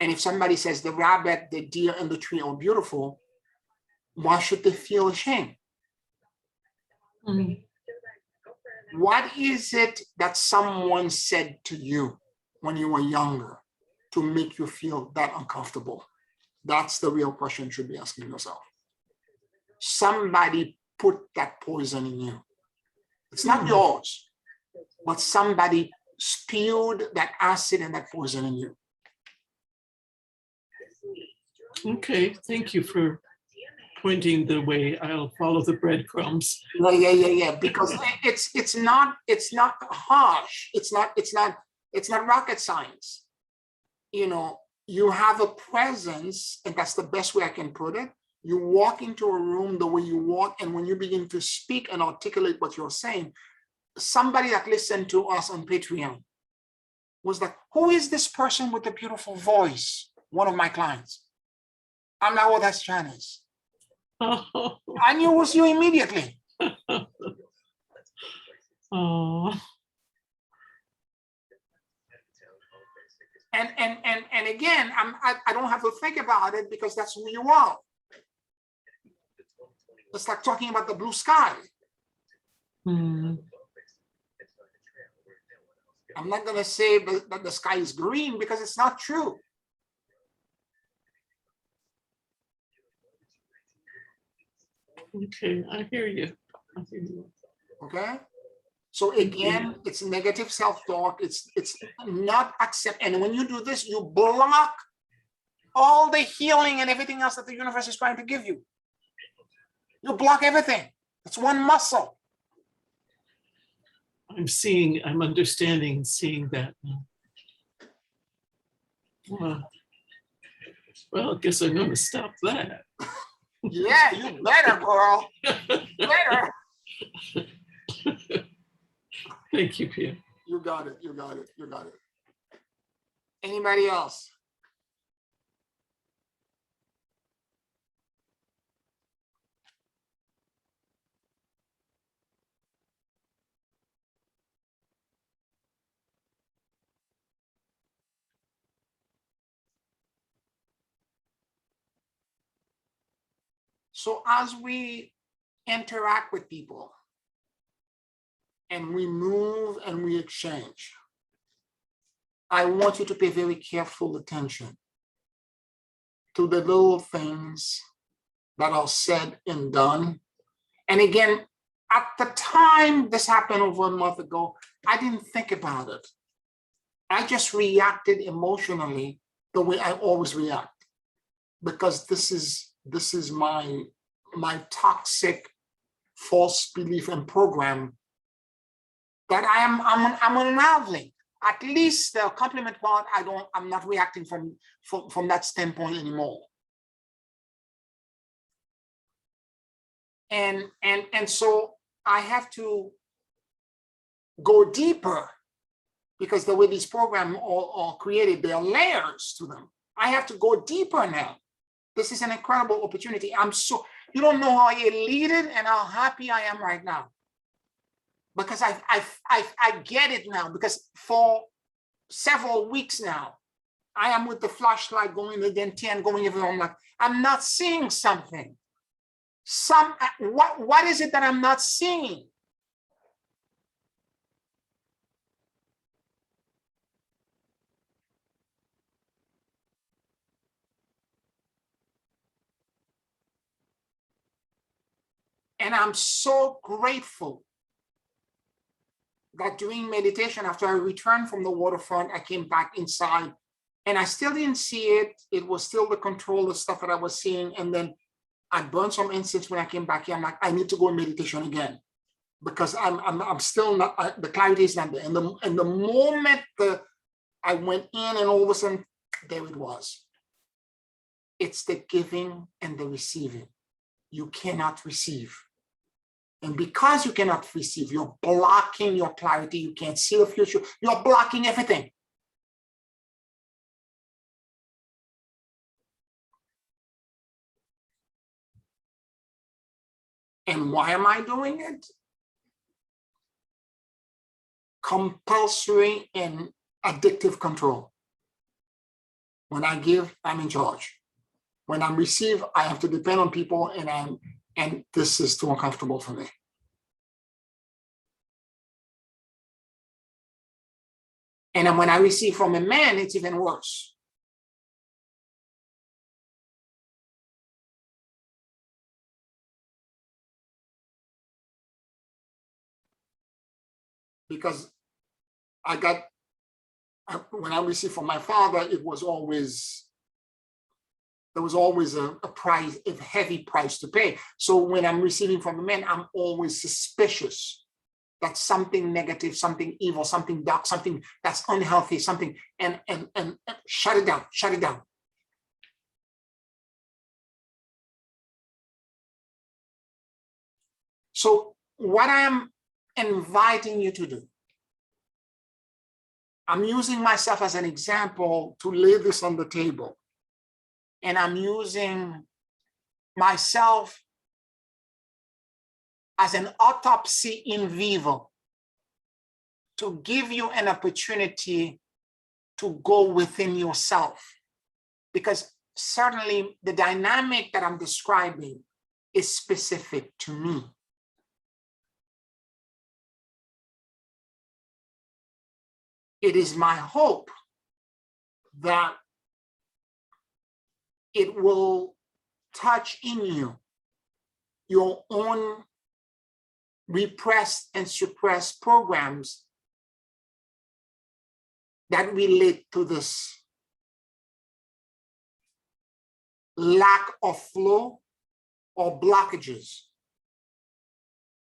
And if somebody says the rabbit, the deer, and the tree are beautiful, why should they feel ashamed? Mm. What is it that someone said to you when you were younger to make you feel that uncomfortable? That's the real question you should be asking yourself. Somebody put that poison in you. It's not yours, but somebody spewed that acid and that poison in you. Okay, thank you for pointing the way. I'll follow the breadcrumbs. Yeah. Because it's not harsh. It's not rocket science. You know, you have a presence, and that's the best way I can put it. You walk into a room the way you walk, and when you begin to speak and articulate what you're saying, somebody that listened to us on Patreon was like, who is this person with the beautiful voice? One of my clients. I'm like, oh, that's Janice. Oh. I knew it was you immediately. Oh. And again, I don't have to think about it because that's who you are. It's like talking about the blue sky. Mm. I'm not going to say that the sky is green because it's not true. Okay, I hear you. Okay. So again, it's negative self-talk. It's not accept. And when you do this, you block all the healing and everything else that the universe is trying to give you. You block everything. It's one muscle. I'm understanding, seeing that now. Well, I guess I'm going to stop that. Yeah, you better, girl. Better. Thank you, Pierre. You got it. Anybody else? So as we interact with people and we move and we exchange, I want you to pay very careful attention to the little things that are said and done. And again, at the time this happened over a month ago, I didn't think about it. I just reacted emotionally the way I always react, because this is my toxic false belief and program that I'm unraveling. At least the compliment part, I'm not reacting from that standpoint anymore. And so I have to go deeper, because the way these programs are created, there are layers to them. I have to go deeper now. This is an incredible opportunity. You don't know how elated and how happy I am right now, because I get it now, because for several weeks now, I am with the flashlight going again, 10 going everywhere. I'm like, I'm not seeing something. What is it that I'm not seeing? And I'm so grateful that during meditation, after I returned from the waterfront, I came back inside and I still didn't see it. It was still the control, the stuff that I was seeing. And then I burned some incense when I came back here. I'm like, I need to go in meditation again, because I'm still not, the clarity is not there. And the moment I went in, and all of a sudden, there it was. It's the giving and the receiving. You cannot receive. And because you cannot receive, you're blocking your clarity. You can't see the future. You're blocking everything. And why am I doing it? Compulsory and addictive control. When I give, I'm in charge. When I receive, I have to depend on people, and this is too uncomfortable for me. And then when I receive from a man, it's even worse. Because when I received from my father, there was always a price, a heavy price to pay. So when I'm receiving from a man, I'm always suspicious that something negative, something evil, something dark, something that's unhealthy, something, and shut it down, shut it down. So what I am inviting you to do, I'm using myself as an example to lay this on the table. And I'm using myself as an autopsy in vivo to give you an opportunity to go within yourself. Because certainly the dynamic that I'm describing is specific to me. It is my hope that it will touch in you your own repressed and suppressed programs that relate to this lack of flow or blockages.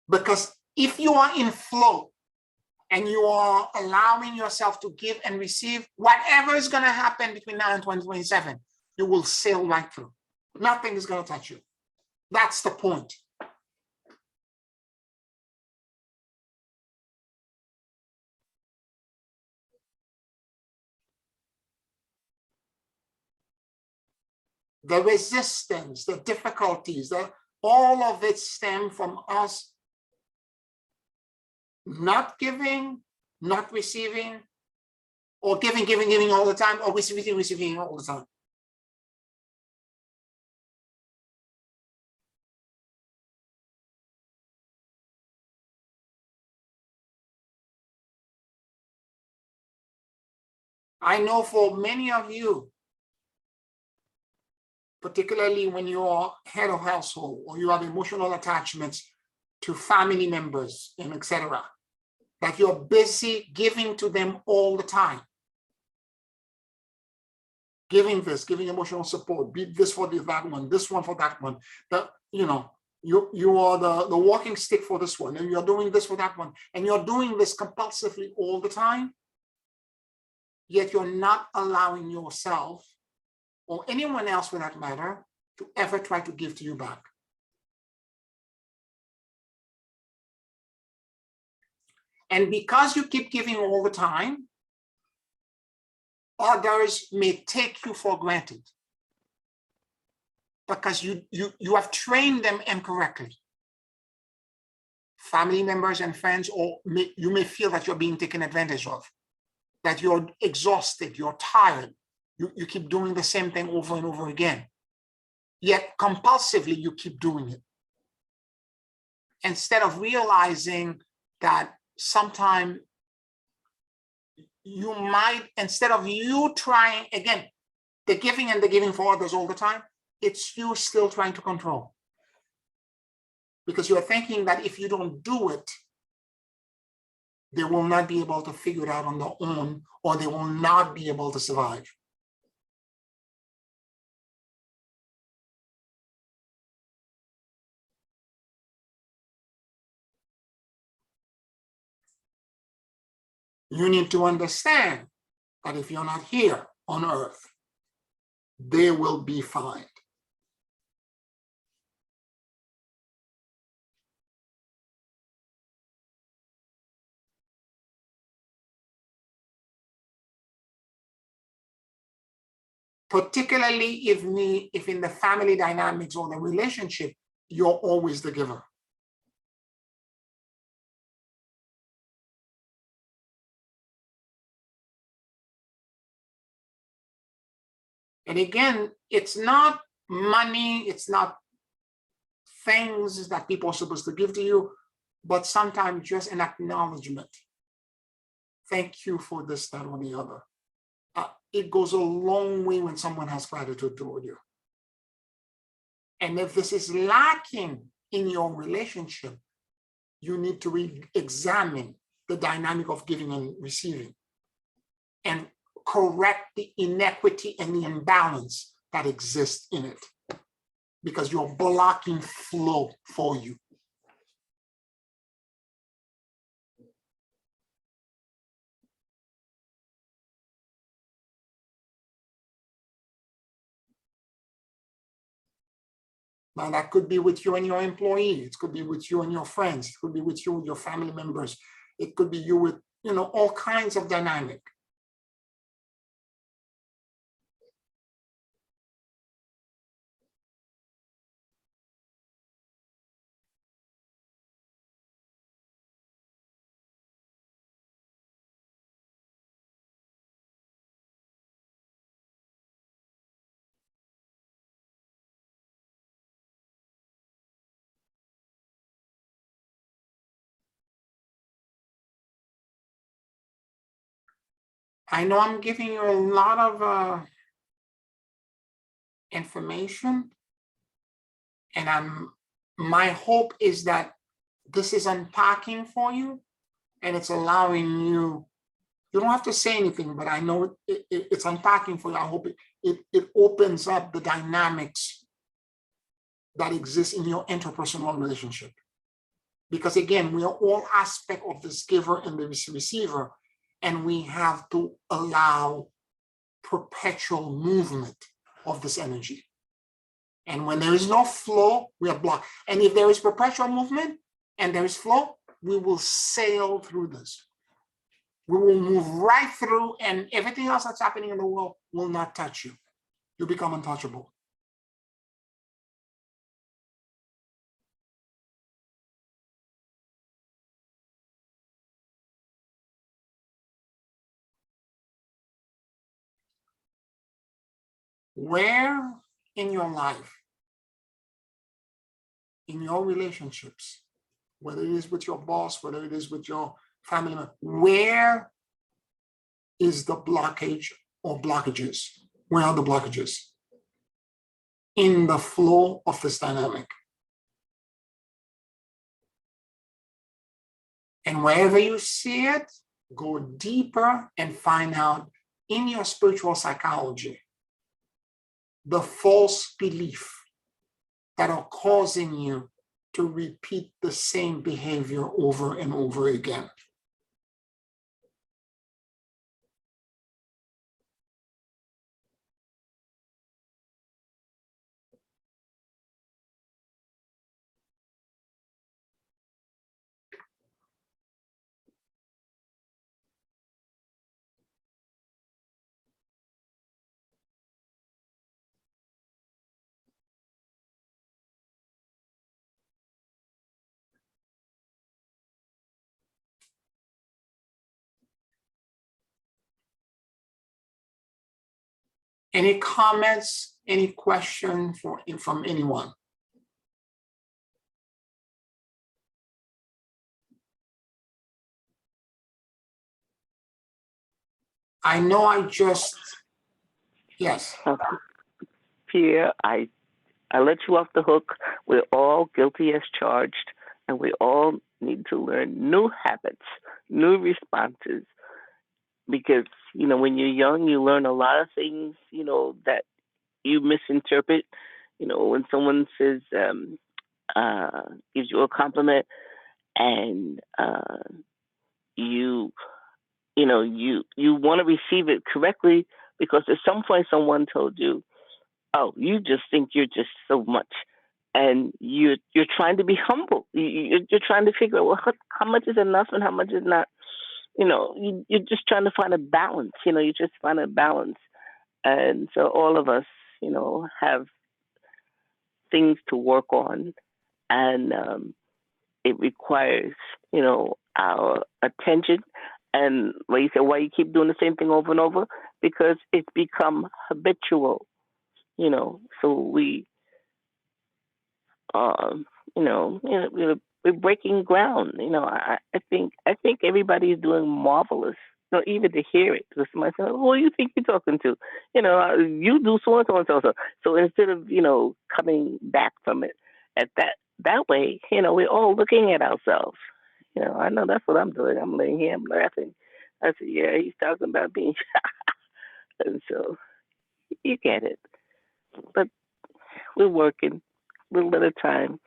Because if you are in flow and you are allowing yourself to give and receive, whatever is going to happen between now and 2027, you will sail right through. Nothing is going to touch you. That's the point. The resistance, the difficulties, all of it stem from us not giving, not receiving, or giving all the time, or receiving all the time. I know for many of you, particularly when you are head of household or you have emotional attachments to family members and etc., that you're busy giving to them all the time. Giving this, giving emotional support, be this for that one, this one for that one. That, you know, you are the walking stick for this one, and you're doing this for that one, and you're doing this compulsively all the time, yet you're not allowing yourself or anyone else for that matter to ever try to give to you back. And because you keep giving all the time, others may take you for granted because you have trained them incorrectly. Family members and friends, or you may feel that you're being taken advantage of, that you're exhausted, you're tired, you keep doing the same thing over and over again. Yet compulsively, you keep doing it. Instead of realizing that sometime you might, instead of you trying, again, the giving and the giving for others all the time, it's you still trying to control. Because you're thinking that if you don't do it, they will not be able to figure it out on their own, or they will not be able to survive. You need to understand that if you're not here on earth, they will be fine. Particularly if in the family dynamics or the relationship, you're always the giver. And again, it's not money, it's not things that people are supposed to give to you, but sometimes just an acknowledgement. Thank you for this, that, or the other. It goes a long way when someone has gratitude toward you. And if this is lacking in your relationship, you need to re-examine the dynamic of giving and receiving and correct the inequity and the imbalance that exists in it, because you're blocking flow for you. Now, that could be with you and your employees. It could be with you and your friends. It could be with you and your family members. It could be you with, all kinds of dynamic. I know I'm giving you a lot of information, and my hope is that this is unpacking for you, and it's allowing you. You don't have to say anything, but I know it's unpacking for you. I hope it opens up the dynamics that exist in your interpersonal relationship. Because again, we are all aspects of this giver and the receiver, and we have to allow perpetual movement of this energy. And when there is no flow, we are blocked. And if there is perpetual movement and there is flow, we will sail through this. We will move right through, and everything else that's happening in the world will not touch you. You become untouchable. Where in your life, in your relationships, whether it is with your boss, whether it is with your family member, where is the blockage or blockages? Where are the blockages? In the flow of this dynamic. And wherever you see it, go deeper and find out in your spiritual psychology the false belief that are causing you to repeat the same behavior over and over again. Any comments, any question from anyone? I know yes. Pierre, I let you off the hook. We're all guilty as charged, and we all need to learn new habits, new responses. Because, when you're young, you learn a lot of things, that you misinterpret. When someone says, gives you a compliment and you want to receive it correctly because at some point someone told you, oh, you just think you're just so much. And you're trying to be humble. You're trying to figure out, well, how much is enough and how much is not. You're just trying to find a balance. You just find a balance. And so all of us, have things to work on. And it requires, our attention. And like you said, why you keep doing the same thing over and over? Because it's become habitual, so we, we're breaking ground. I think everybody's doing marvelous. Even to hear it, because somebody says, "Who do you think you're talking to?" You do so and so and so. So instead of coming back from it at that way, we're all looking at ourselves. I know that's what I'm doing. I'm laying here, I'm laughing. I said, "Yeah, he's talking about me," and so you get it. But we're working a little at a time.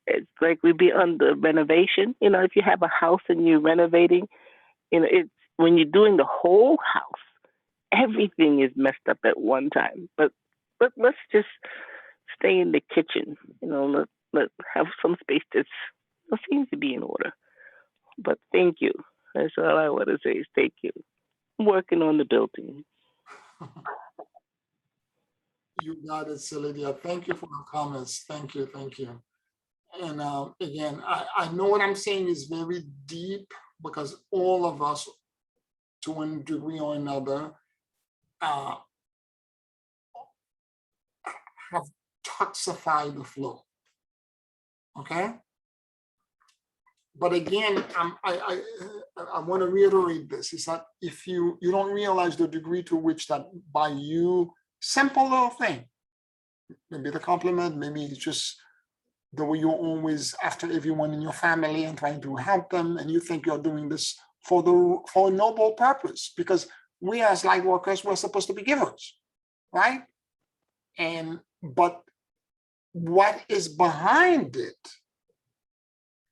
It's like we be under renovation. If you have a house and you're renovating, it's when you're doing the whole house, everything is messed up at one time. But let's just stay in the kitchen. Let have some space that seems to be in order. But thank you. That's all I want to say is thank you. I'm working on the building. You got it, Celia. Thank you for the comments. Thank you. And again, I know what I'm saying is very deep because all of us, to one degree or another, have toxified the flow. Okay? But again, I want to reiterate this, is that if you don't realize the degree to which that by you, simple little thing, maybe the compliment, maybe it's just the way you're always after everyone in your family and trying to help them, and you think you're doing this for a noble purpose, because we as light workers, we're supposed to be givers, right? But what is behind it,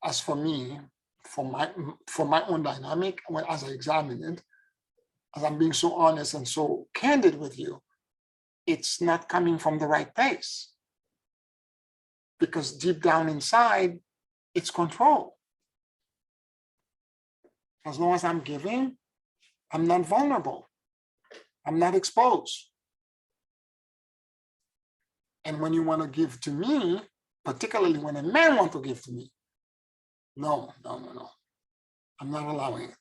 as for me, for my own dynamic, as I examine it, as I'm being so honest and so candid with you, it's not coming from the right place. Because deep down inside, it's control. As long as I'm giving, I'm not vulnerable. I'm not exposed. And when you want to give to me, particularly when a man wants to give to me, no. I'm not allowing it.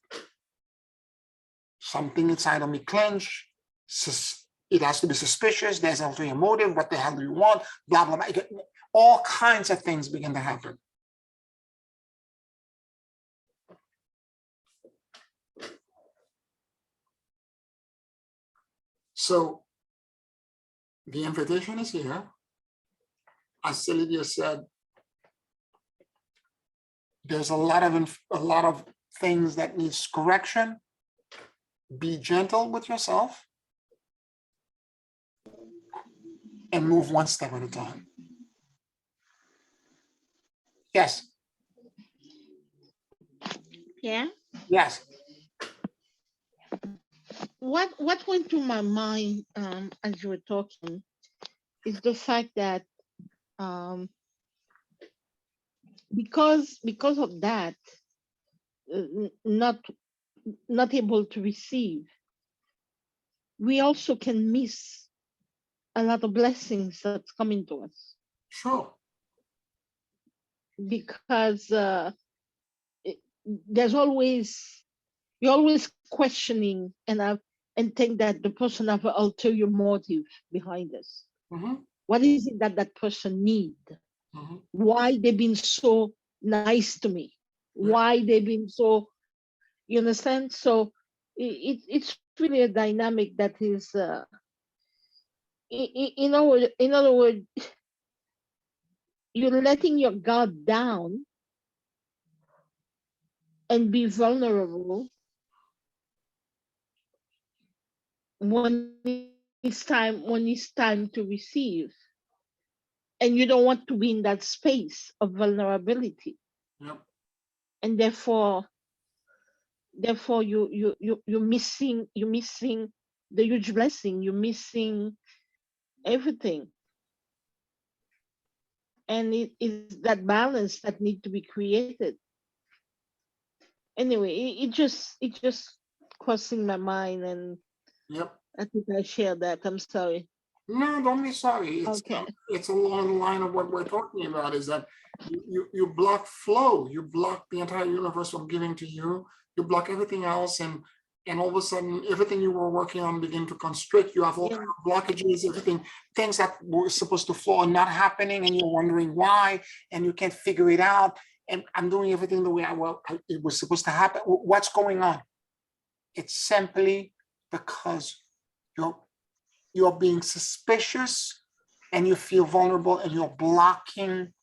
Something inside of me clench. It has to be suspicious. There's an ulterior motive. What the hell do you want? Blah, blah, blah. All kinds of things begin to happen. So the invitation is here. As Celia said, there's a lot of things that needs correction. Be gentle with yourself and move one step at a time. Yes. Yeah. Yes. What went through my mind as you were talking is the fact that because of that, not able to receive, we also can miss a lot of blessings that's coming to us, Sure. because there's always, you're always questioning and think that the person have an ulterior motive behind this. Mhm. What is it that that person need? Mhm. Why they been so nice to me? Why they been so, you understand? So it's really a dynamic that is, in other words, you're letting your guard down and be vulnerable when it's time to receive, and you don't want to be in that space of vulnerability. Yep. And therefore you're missing the huge blessing, you're missing everything. And it is that balance that need to be created. Anyway, it just crossing my mind, and Yep. I think I share that. I'm sorry. No, don't be sorry. Okay. It's along the line of what we're talking about, is that you block flow, you block the entire universe from giving to you, you block everything else, and all of a sudden everything you were working on begin to constrict. You have all Yeah. kinds of blockages, everything, things that were supposed to flow are not happening, and you're wondering why, and you can't figure it out. And I'm doing everything the way it was supposed to happen. What's going on? It's simply because you're being suspicious and you feel vulnerable, and you're blocking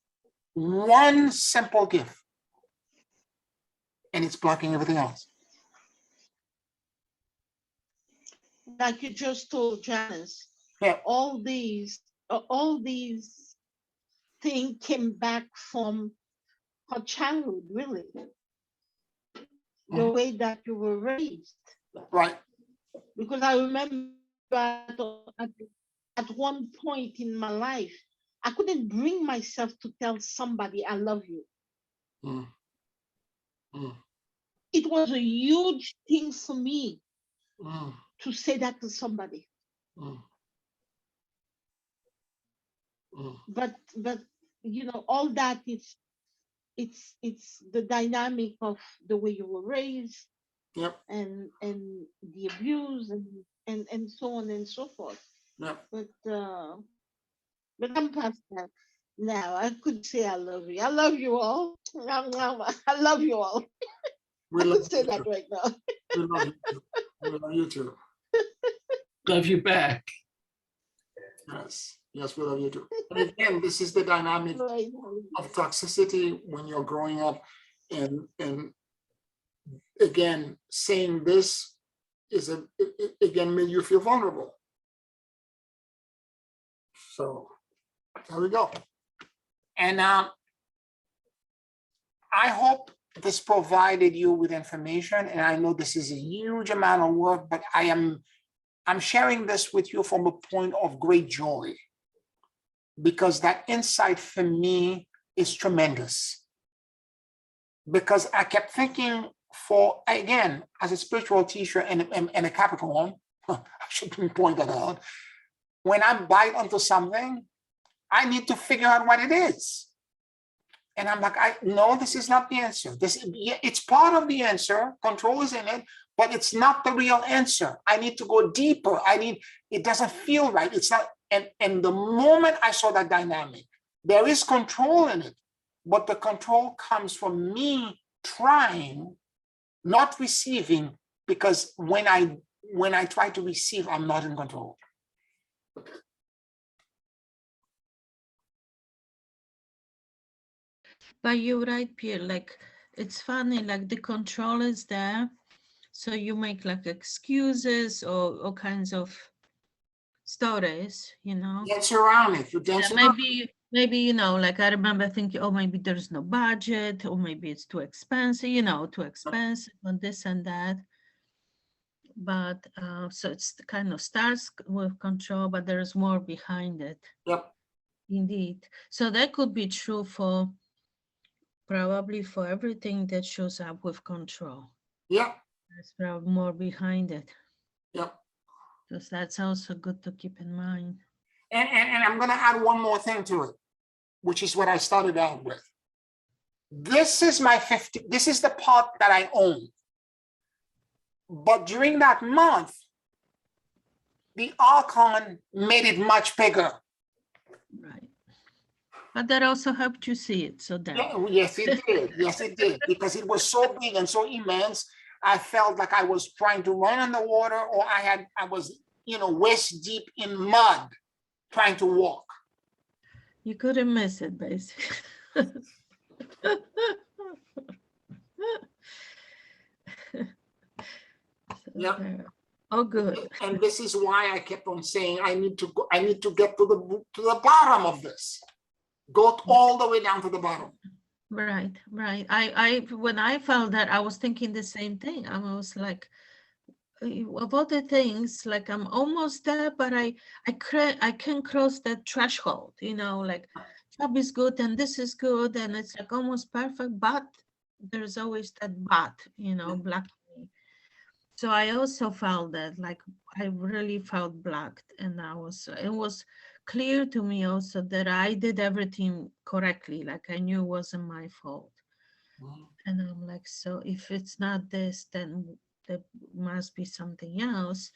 one simple gift, and it's blocking everything else. Like you just told Janice, Yeah. all these things came back from her childhood, really. The Mhm. way that you were raised. Right. Because I remember at one point in my life, I couldn't bring myself to tell somebody I love you. Mm. Mm. It was a huge thing for me Mm. to say that to somebody. Mm. Mm. But all that is, it's the dynamic of the way you were raised, Yep. and the abuse, and so on and so forth. Yep. But I'm past that now. I could say I love you. I love you all. I love you all. We I love could say you that too. right now. We love you too. We love you too. Love you back. Yes. Yes, we love you too. And again, this is the dynamic Right. of toxicity when you're growing up, and again, saying this is again made you feel vulnerable. So there we go. And I hope this provided you with information, and I know this is a huge amount of work, but I'm sharing this with you from a point of great joy, because that insight for me is tremendous. Because I kept thinking, again, as a spiritual teacher and a Capricorn, I should point that out, when I bite onto something, I need to figure out what it is. And I'm like, no, this is not the answer. It's part of the answer. Control is in it, but it's not the real answer. I need to go deeper. It doesn't feel right. It's not. And the moment I saw that dynamic, there is control in it, but the control comes from me trying, not receiving, because when I when I try to receive, I'm not in control. But you're right, Pierre, like, it's funny, like the control is there. So you make like excuses or all kinds of stories, you know. Dance around it. You dance around. Maybe, you know, like I remember thinking, oh, maybe there's no budget, or maybe it's too expensive, you know, too expensive and this and that. But so it's the kind of starts with control, but there's more behind it. Yep. Indeed. So that could be true for probably for everything that shows up with control. Yep. There's probably more behind it. Yep. Because that's also good to keep in mind. And I'm going to add one more thing to it, which is what I started out with. This is my 50, this is the part that I own. But during that month, the Archon made it much bigger. Right. But that also helped you see it. So that Yeah, yes, it did. Yes, it did. Because it was so big and so immense. I felt like I was trying to run on the water, or I was, you know, waist deep in mud trying to walk. you couldn't miss it, basically. Yep. Oh, good. And this is why I kept on saying I need to go, I need to get to the bottom of this. Go all the way down to the bottom. Right, right. I when I felt that, I was thinking the same thing. I was like, of all the things, like I'm almost there, but I can cross that threshold, you know, like job is good and this is good and it's like almost perfect, but there's always that but, you know, blocking me. So I also felt that, like, I really felt blocked, and it was clear to me also that I did everything correctly, like I knew it wasn't my fault. And I'm like, so if it's not this, then there must be something else.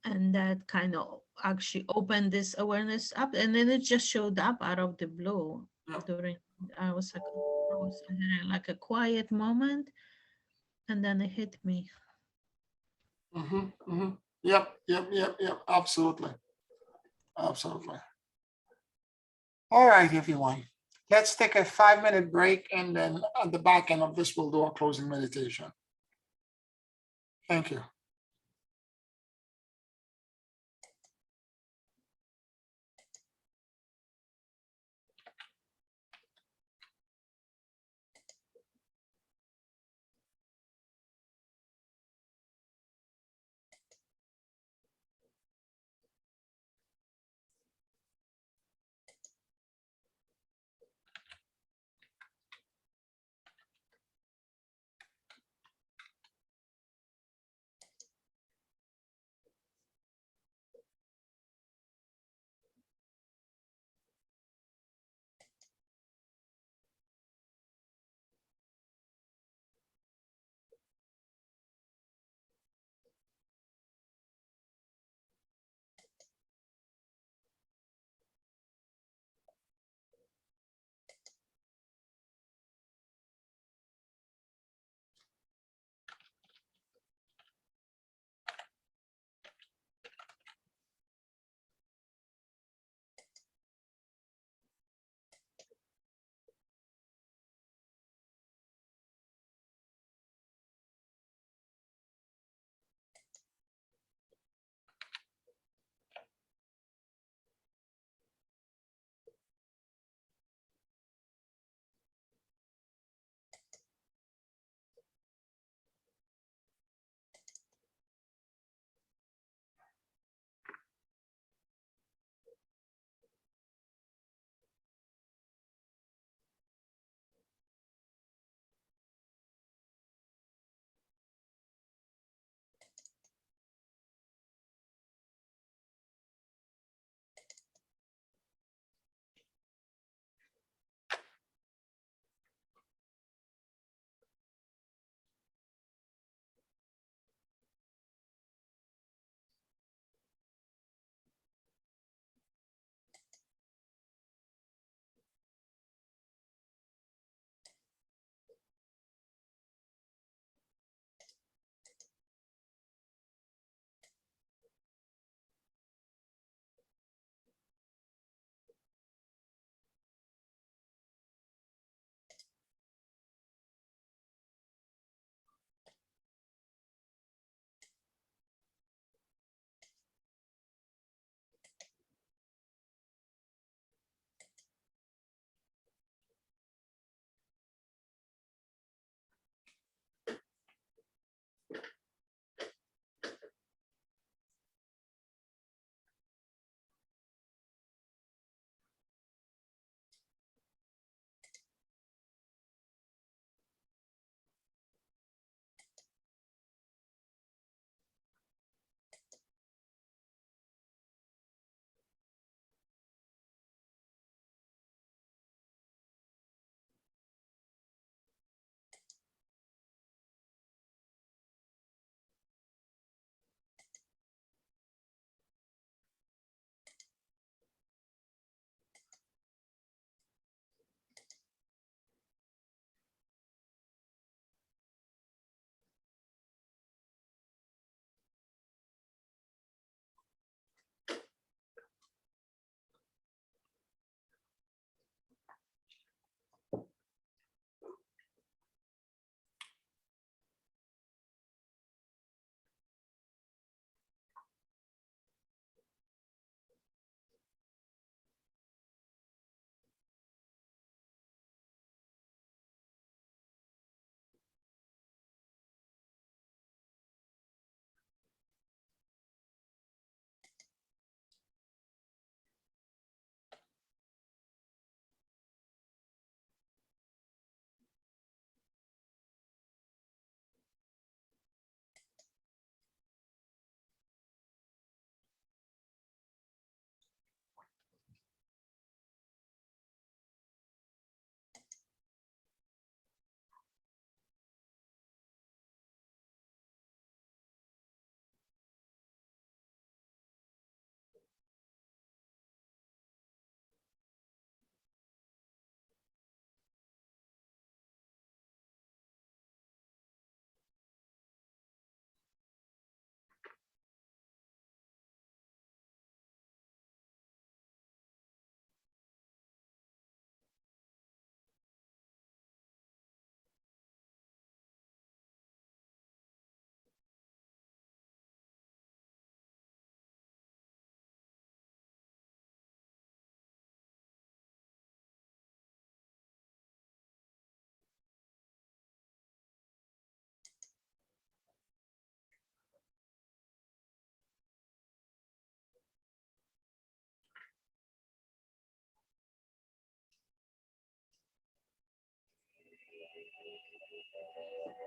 And that kind of actually opened this awareness up, and then it just showed up out of the blue. Yeah. During, I was I had like a quiet moment, and then it hit me. Yep. Absolutely. Absolutely. All right, everyone. Let's take a 5-minute break, and then at the back end of this, we'll do a closing meditation. Thank you.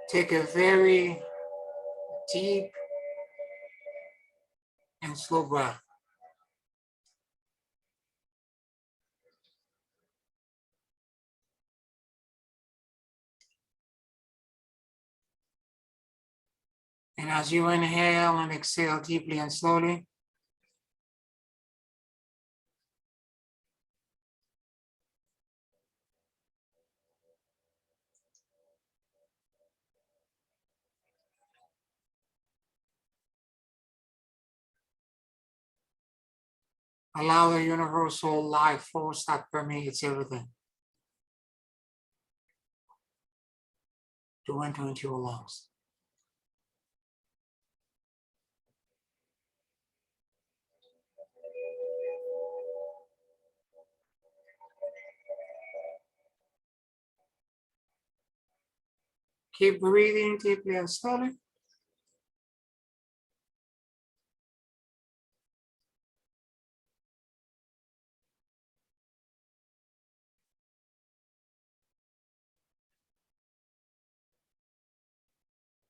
Take a very deep and slow breath. And as you inhale and exhale deeply and slowly, allow the universal life force that permeates everything to enter into your lungs. Keep breathing deeply and slowly.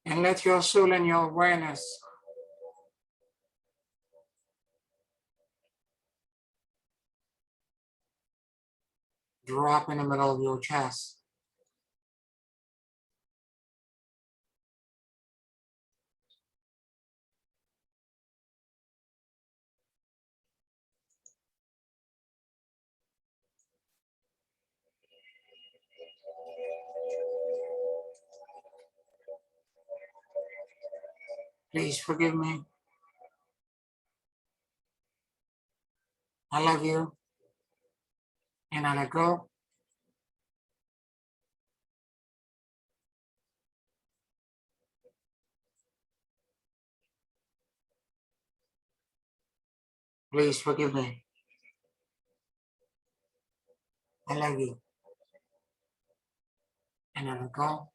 And let your soul and your awareness drop in the middle of your chest. Please forgive me. I love you. And I let go. Please forgive me. I love you. And I let go.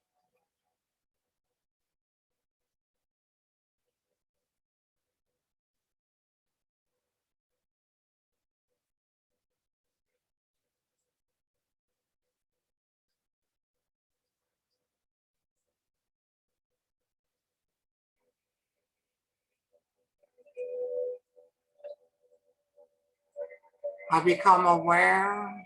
I become aware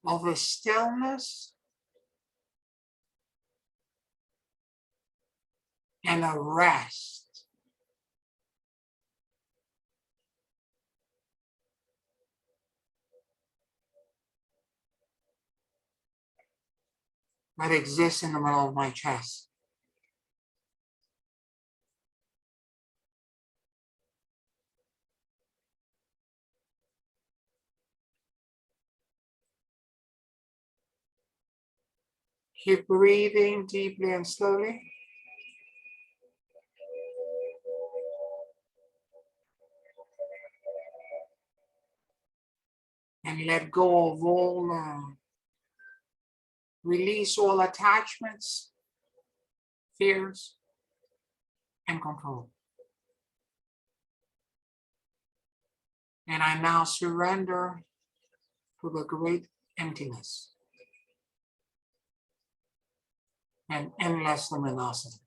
of a stillness and a rest that exists in the middle of my chest. Keep breathing deeply and slowly. And let go of all, release all attachments, fears, and control. And I now surrender to the great emptiness and endless luminosity.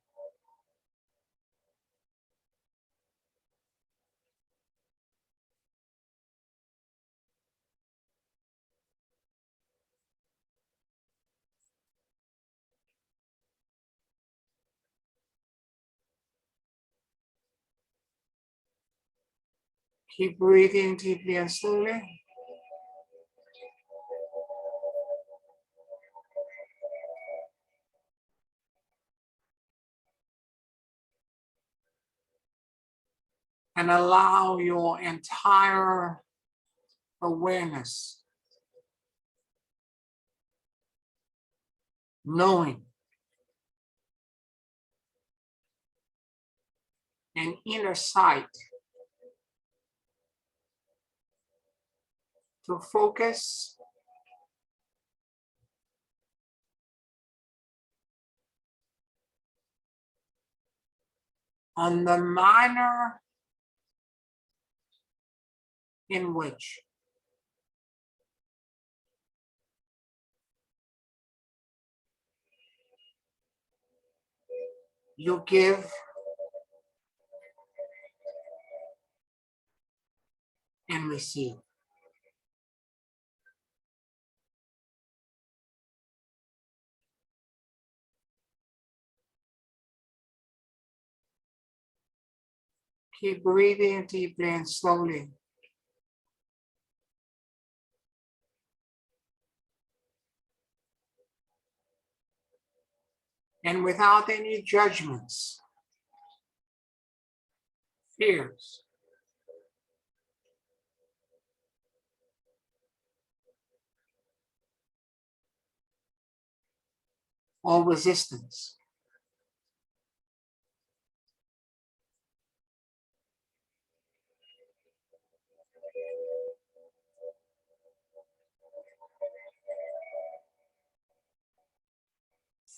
Keep breathing deeply and slowly. And allow your entire awareness, knowing, and inner sight to focus on the minor in which you give and receive. Keep breathing deeply and slowly. And without any judgments, fears, or resistance.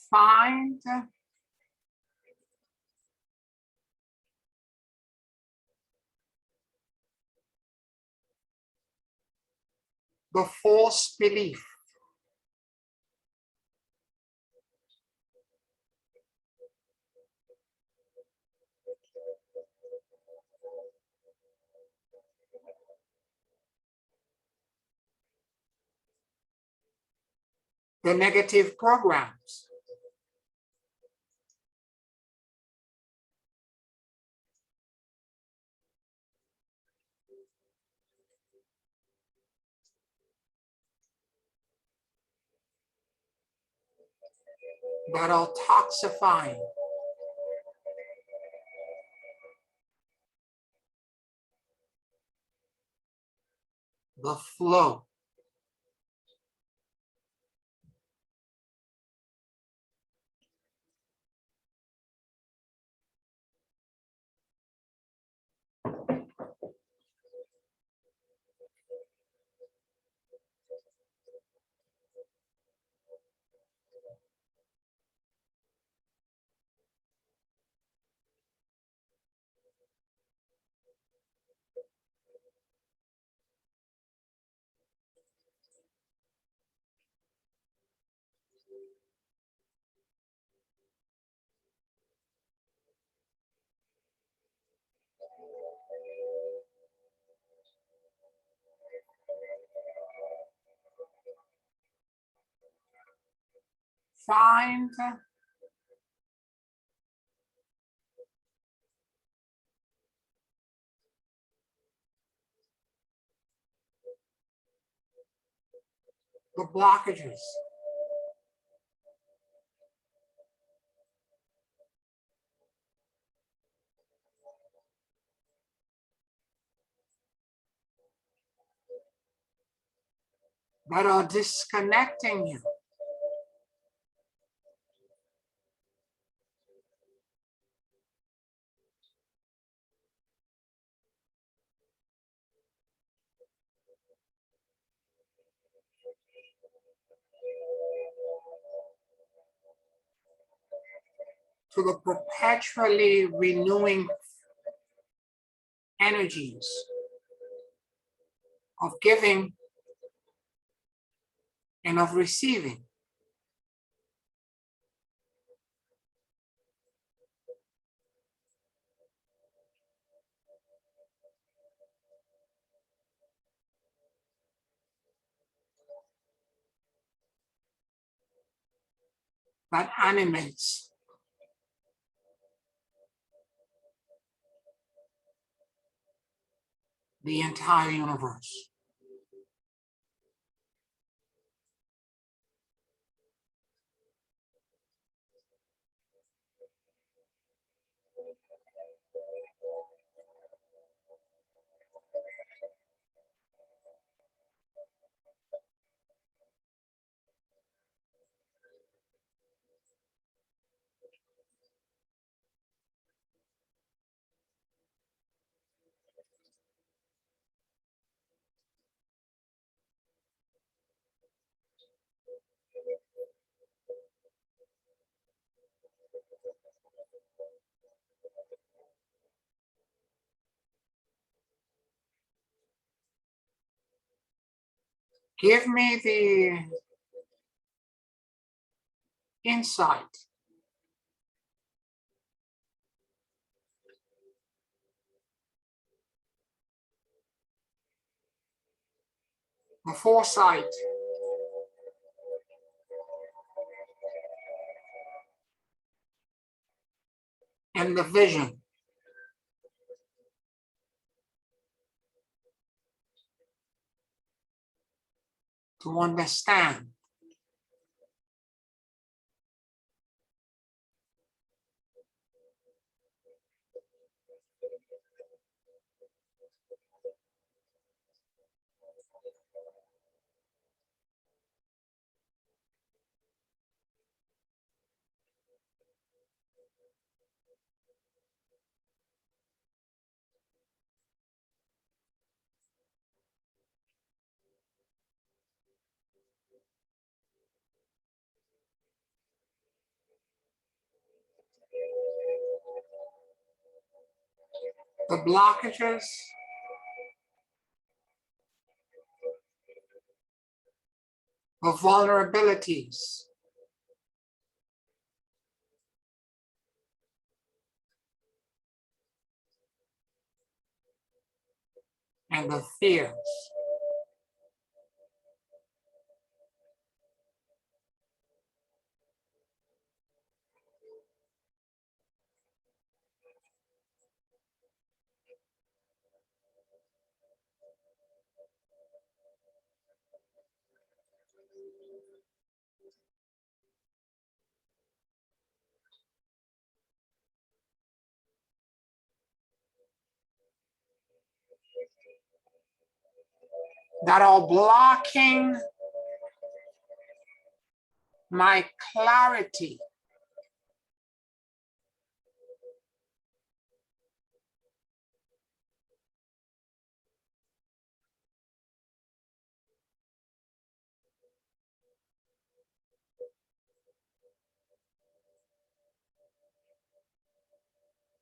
Find the false belief the negative programs that are toxifying the flow find the blockages that are disconnecting you to the perpetually renewing energies of giving and of receiving. That animates the entire universe. Give me the insight, the foresight, and the vision to understand the blockages, the vulnerabilities, and the fears. That are blocking my clarity,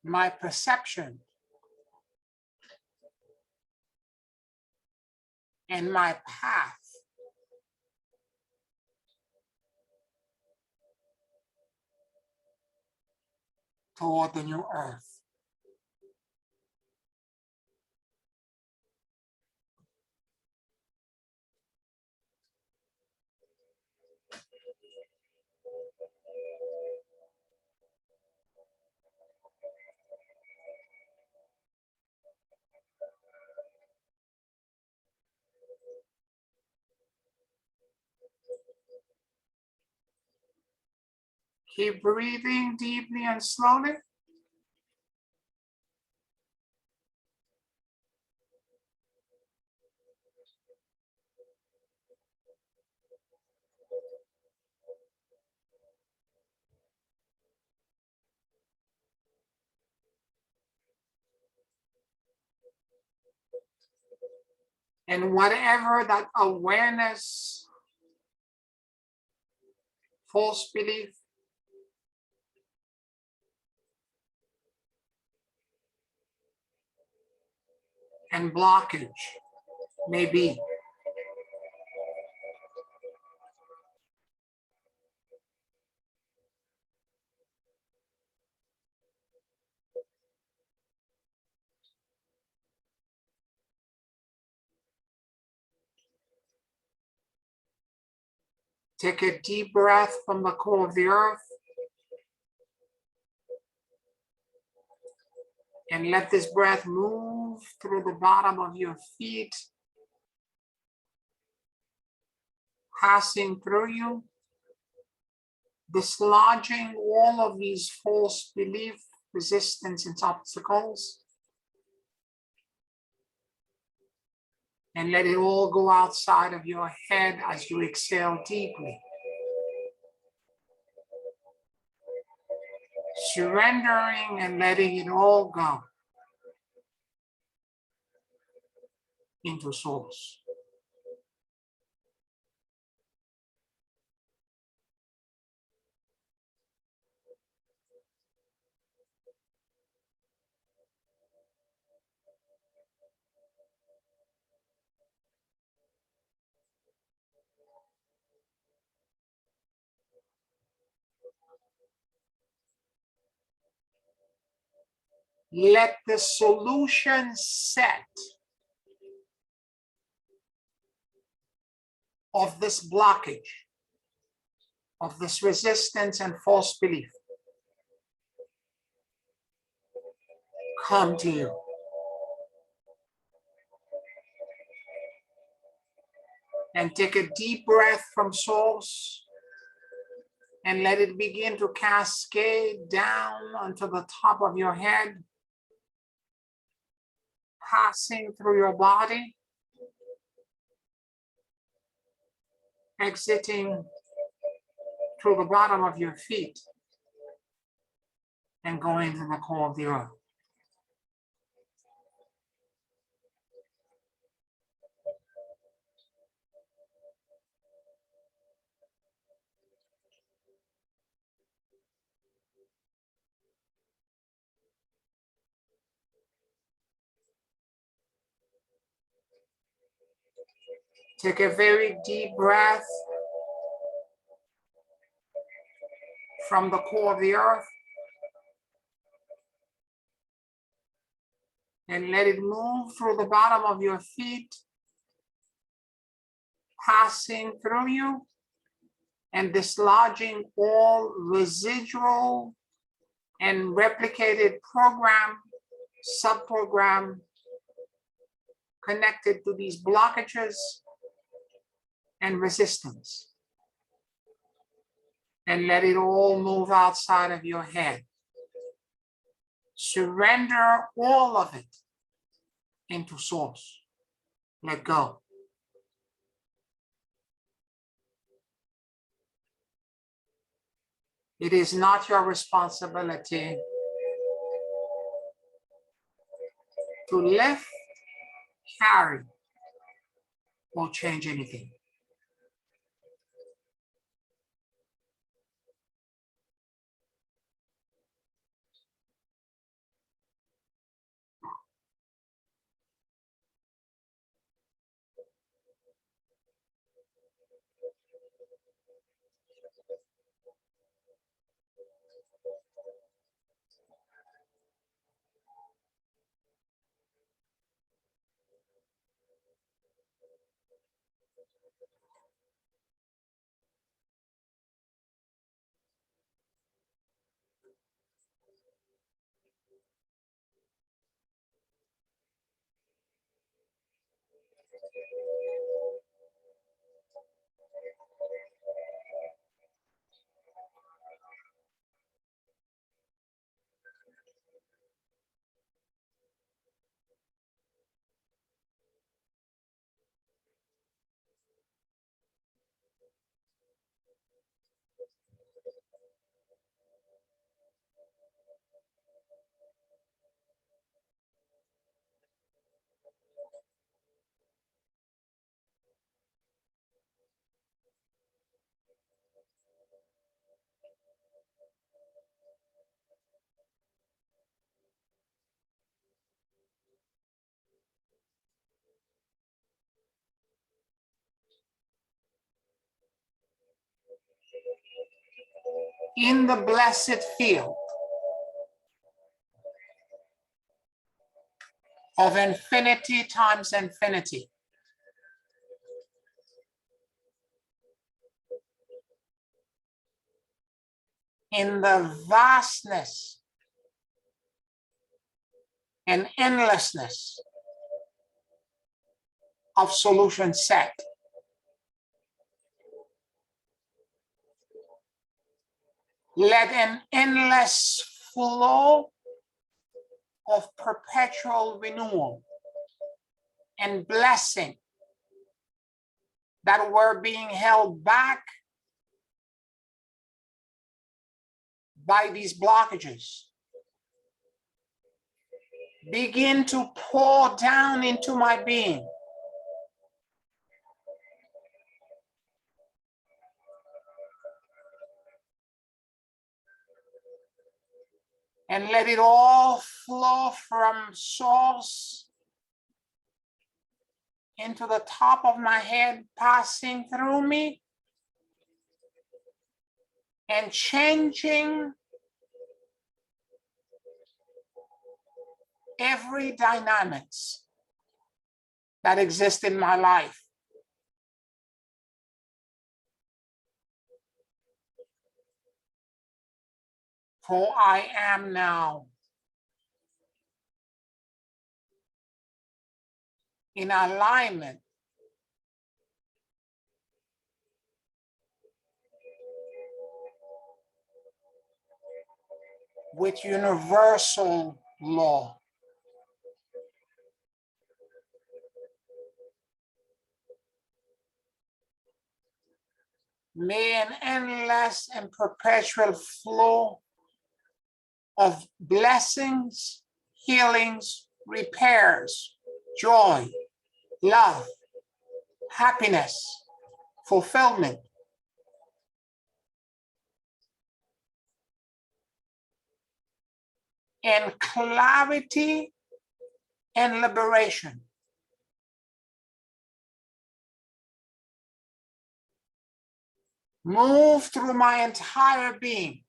my perception, and my path toward the new earth. Keep breathing deeply and slowly. And whatever that awareness, false belief, and blockage may be, take a deep breath from the core of the earth and let this breath move through the bottom of your feet, passing through you, dislodging all of these false belief, resistance, and obstacles, and let it all go outside of your head as you exhale deeply. Surrendering and letting it all go into source. Let the solution set of this blockage, of this resistance and false belief, come to you. And take a deep breath from source and let it begin to cascade down onto the top of your head, passing through your body, exiting through the bottom of your feet, and going to the core of the earth. Take a very deep breath from the core of the earth and let it move through the bottom of your feet, passing through you and dislodging all residual and replicated program, subprogram connected to these blockages and resistance. And let it all move outside of your head. Surrender all of it into source. Let go. It is not your responsibility to lift, carry, or change anything. In the blessed field of infinity times infinity, in the vastness and endlessness of solution set, let an endless flow of perpetual renewal and blessing that were being held back by these blockages begin to pour down into my being. And let it all flow from source into the top of my head, passing through me and changing every dynamics that exist in my life. For I am now in alignment with universal law. May an endless and perpetual flow of blessings, healings, repairs, joy, love, happiness, fulfillment, and clarity and liberation move through my entire being.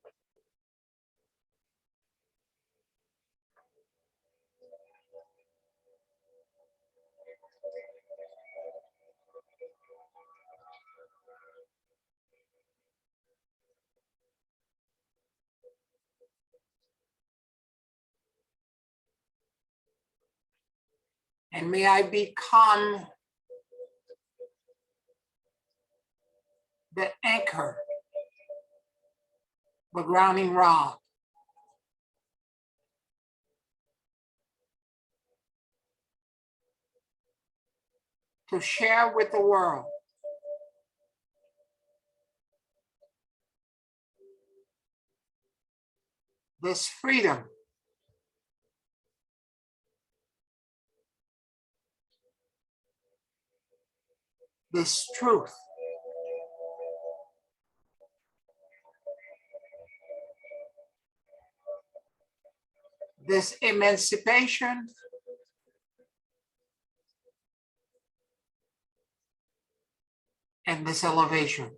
And may I become the anchor, the grounding rod, to share with the world this freedom, this truth, this emancipation, and this elevation.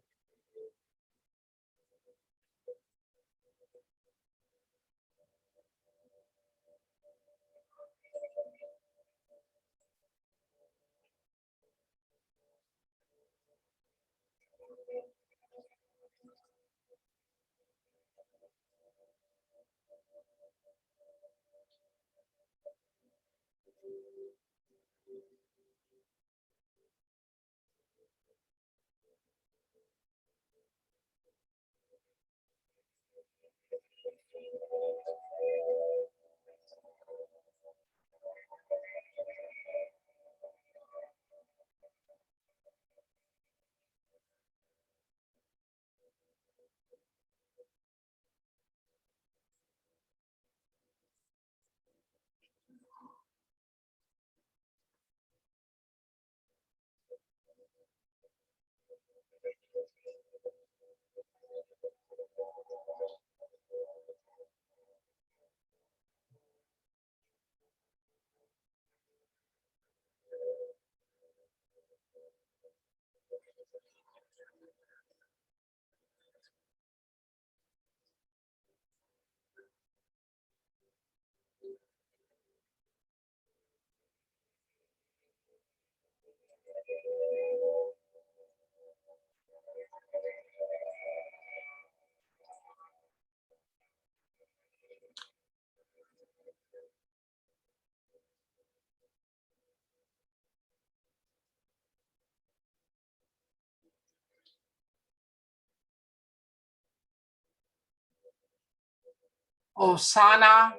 Hosanna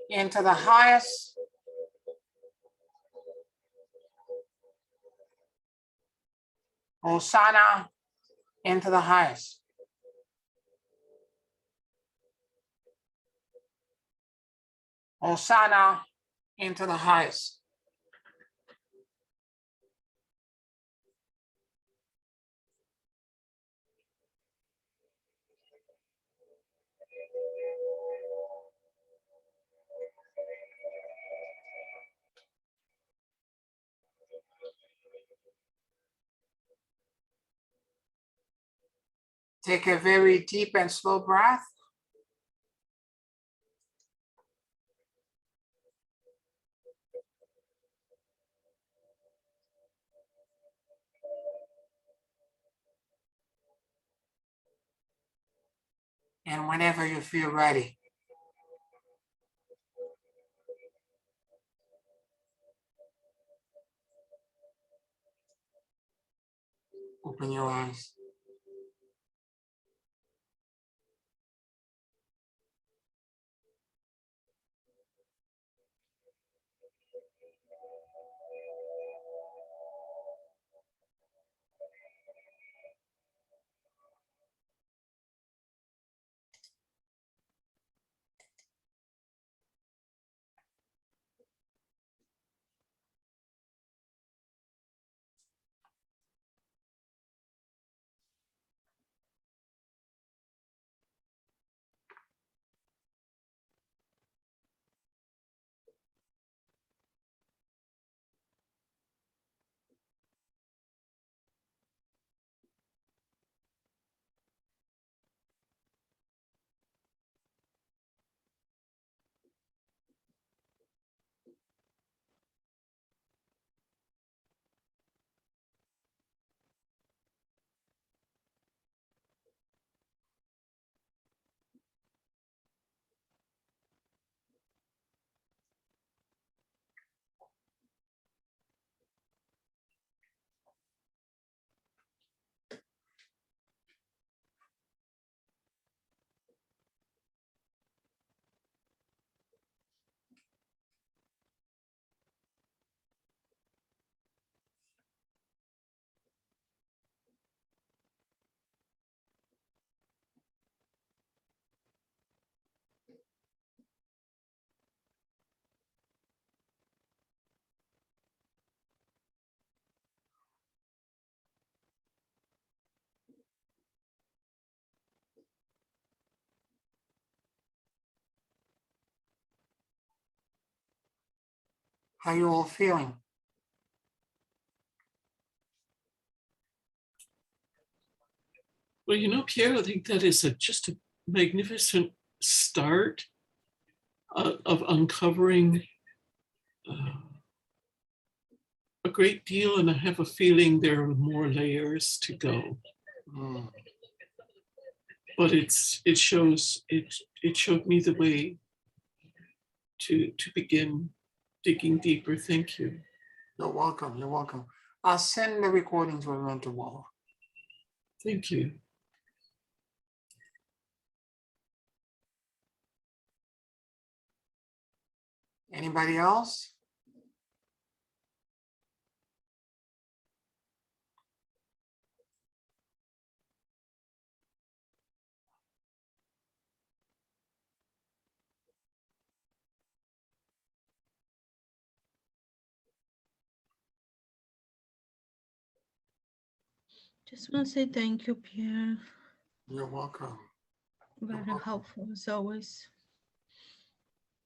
into the highest. Hosanna into the highest. Hosanna into the highest. Take a very deep and slow breath. And whenever you feel ready, open your eyes. How you all feeling? Well, you know, Pierre, I think that is just a magnificent start of uncovering a great deal, and I have a feeling there are more layers to go. Mm. But it showed me the way to begin digging deeper. Thank you. You're welcome. You're welcome. I'll send the recording to everyone tomorrow. Thank you. Anybody else? Just want to say thank you, Pierre. You're welcome. Very welcome. helpful as always.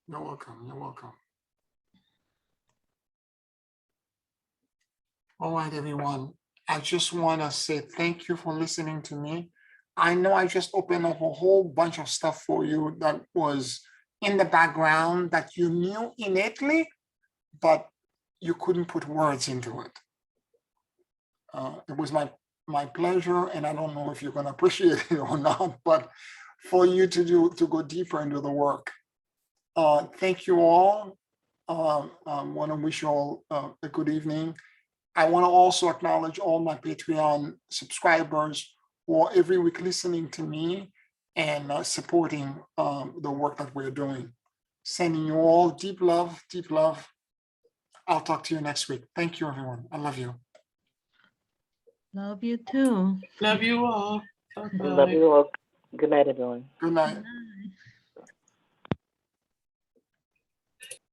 You're welcome. You're welcome. All right, everyone. I just want to say thank you for listening to me. I know I just opened up a whole bunch of stuff for you that was in the background that you knew innately, but you couldn't put words into it. It was my pleasure, and I don't know if you're going to appreciate it or not, but for you to go deeper into the work. Thank you all. I want to wish you all a good evening. I want to also acknowledge all my Patreon subscribers who are every week listening to me and supporting the work that we're doing. Sending you all deep love, deep love. I'll talk to you next week. Thank you, everyone. I love you. Love you too. Love you all. Love Bye-bye. you all. Good night, everyone. Good night. Good night.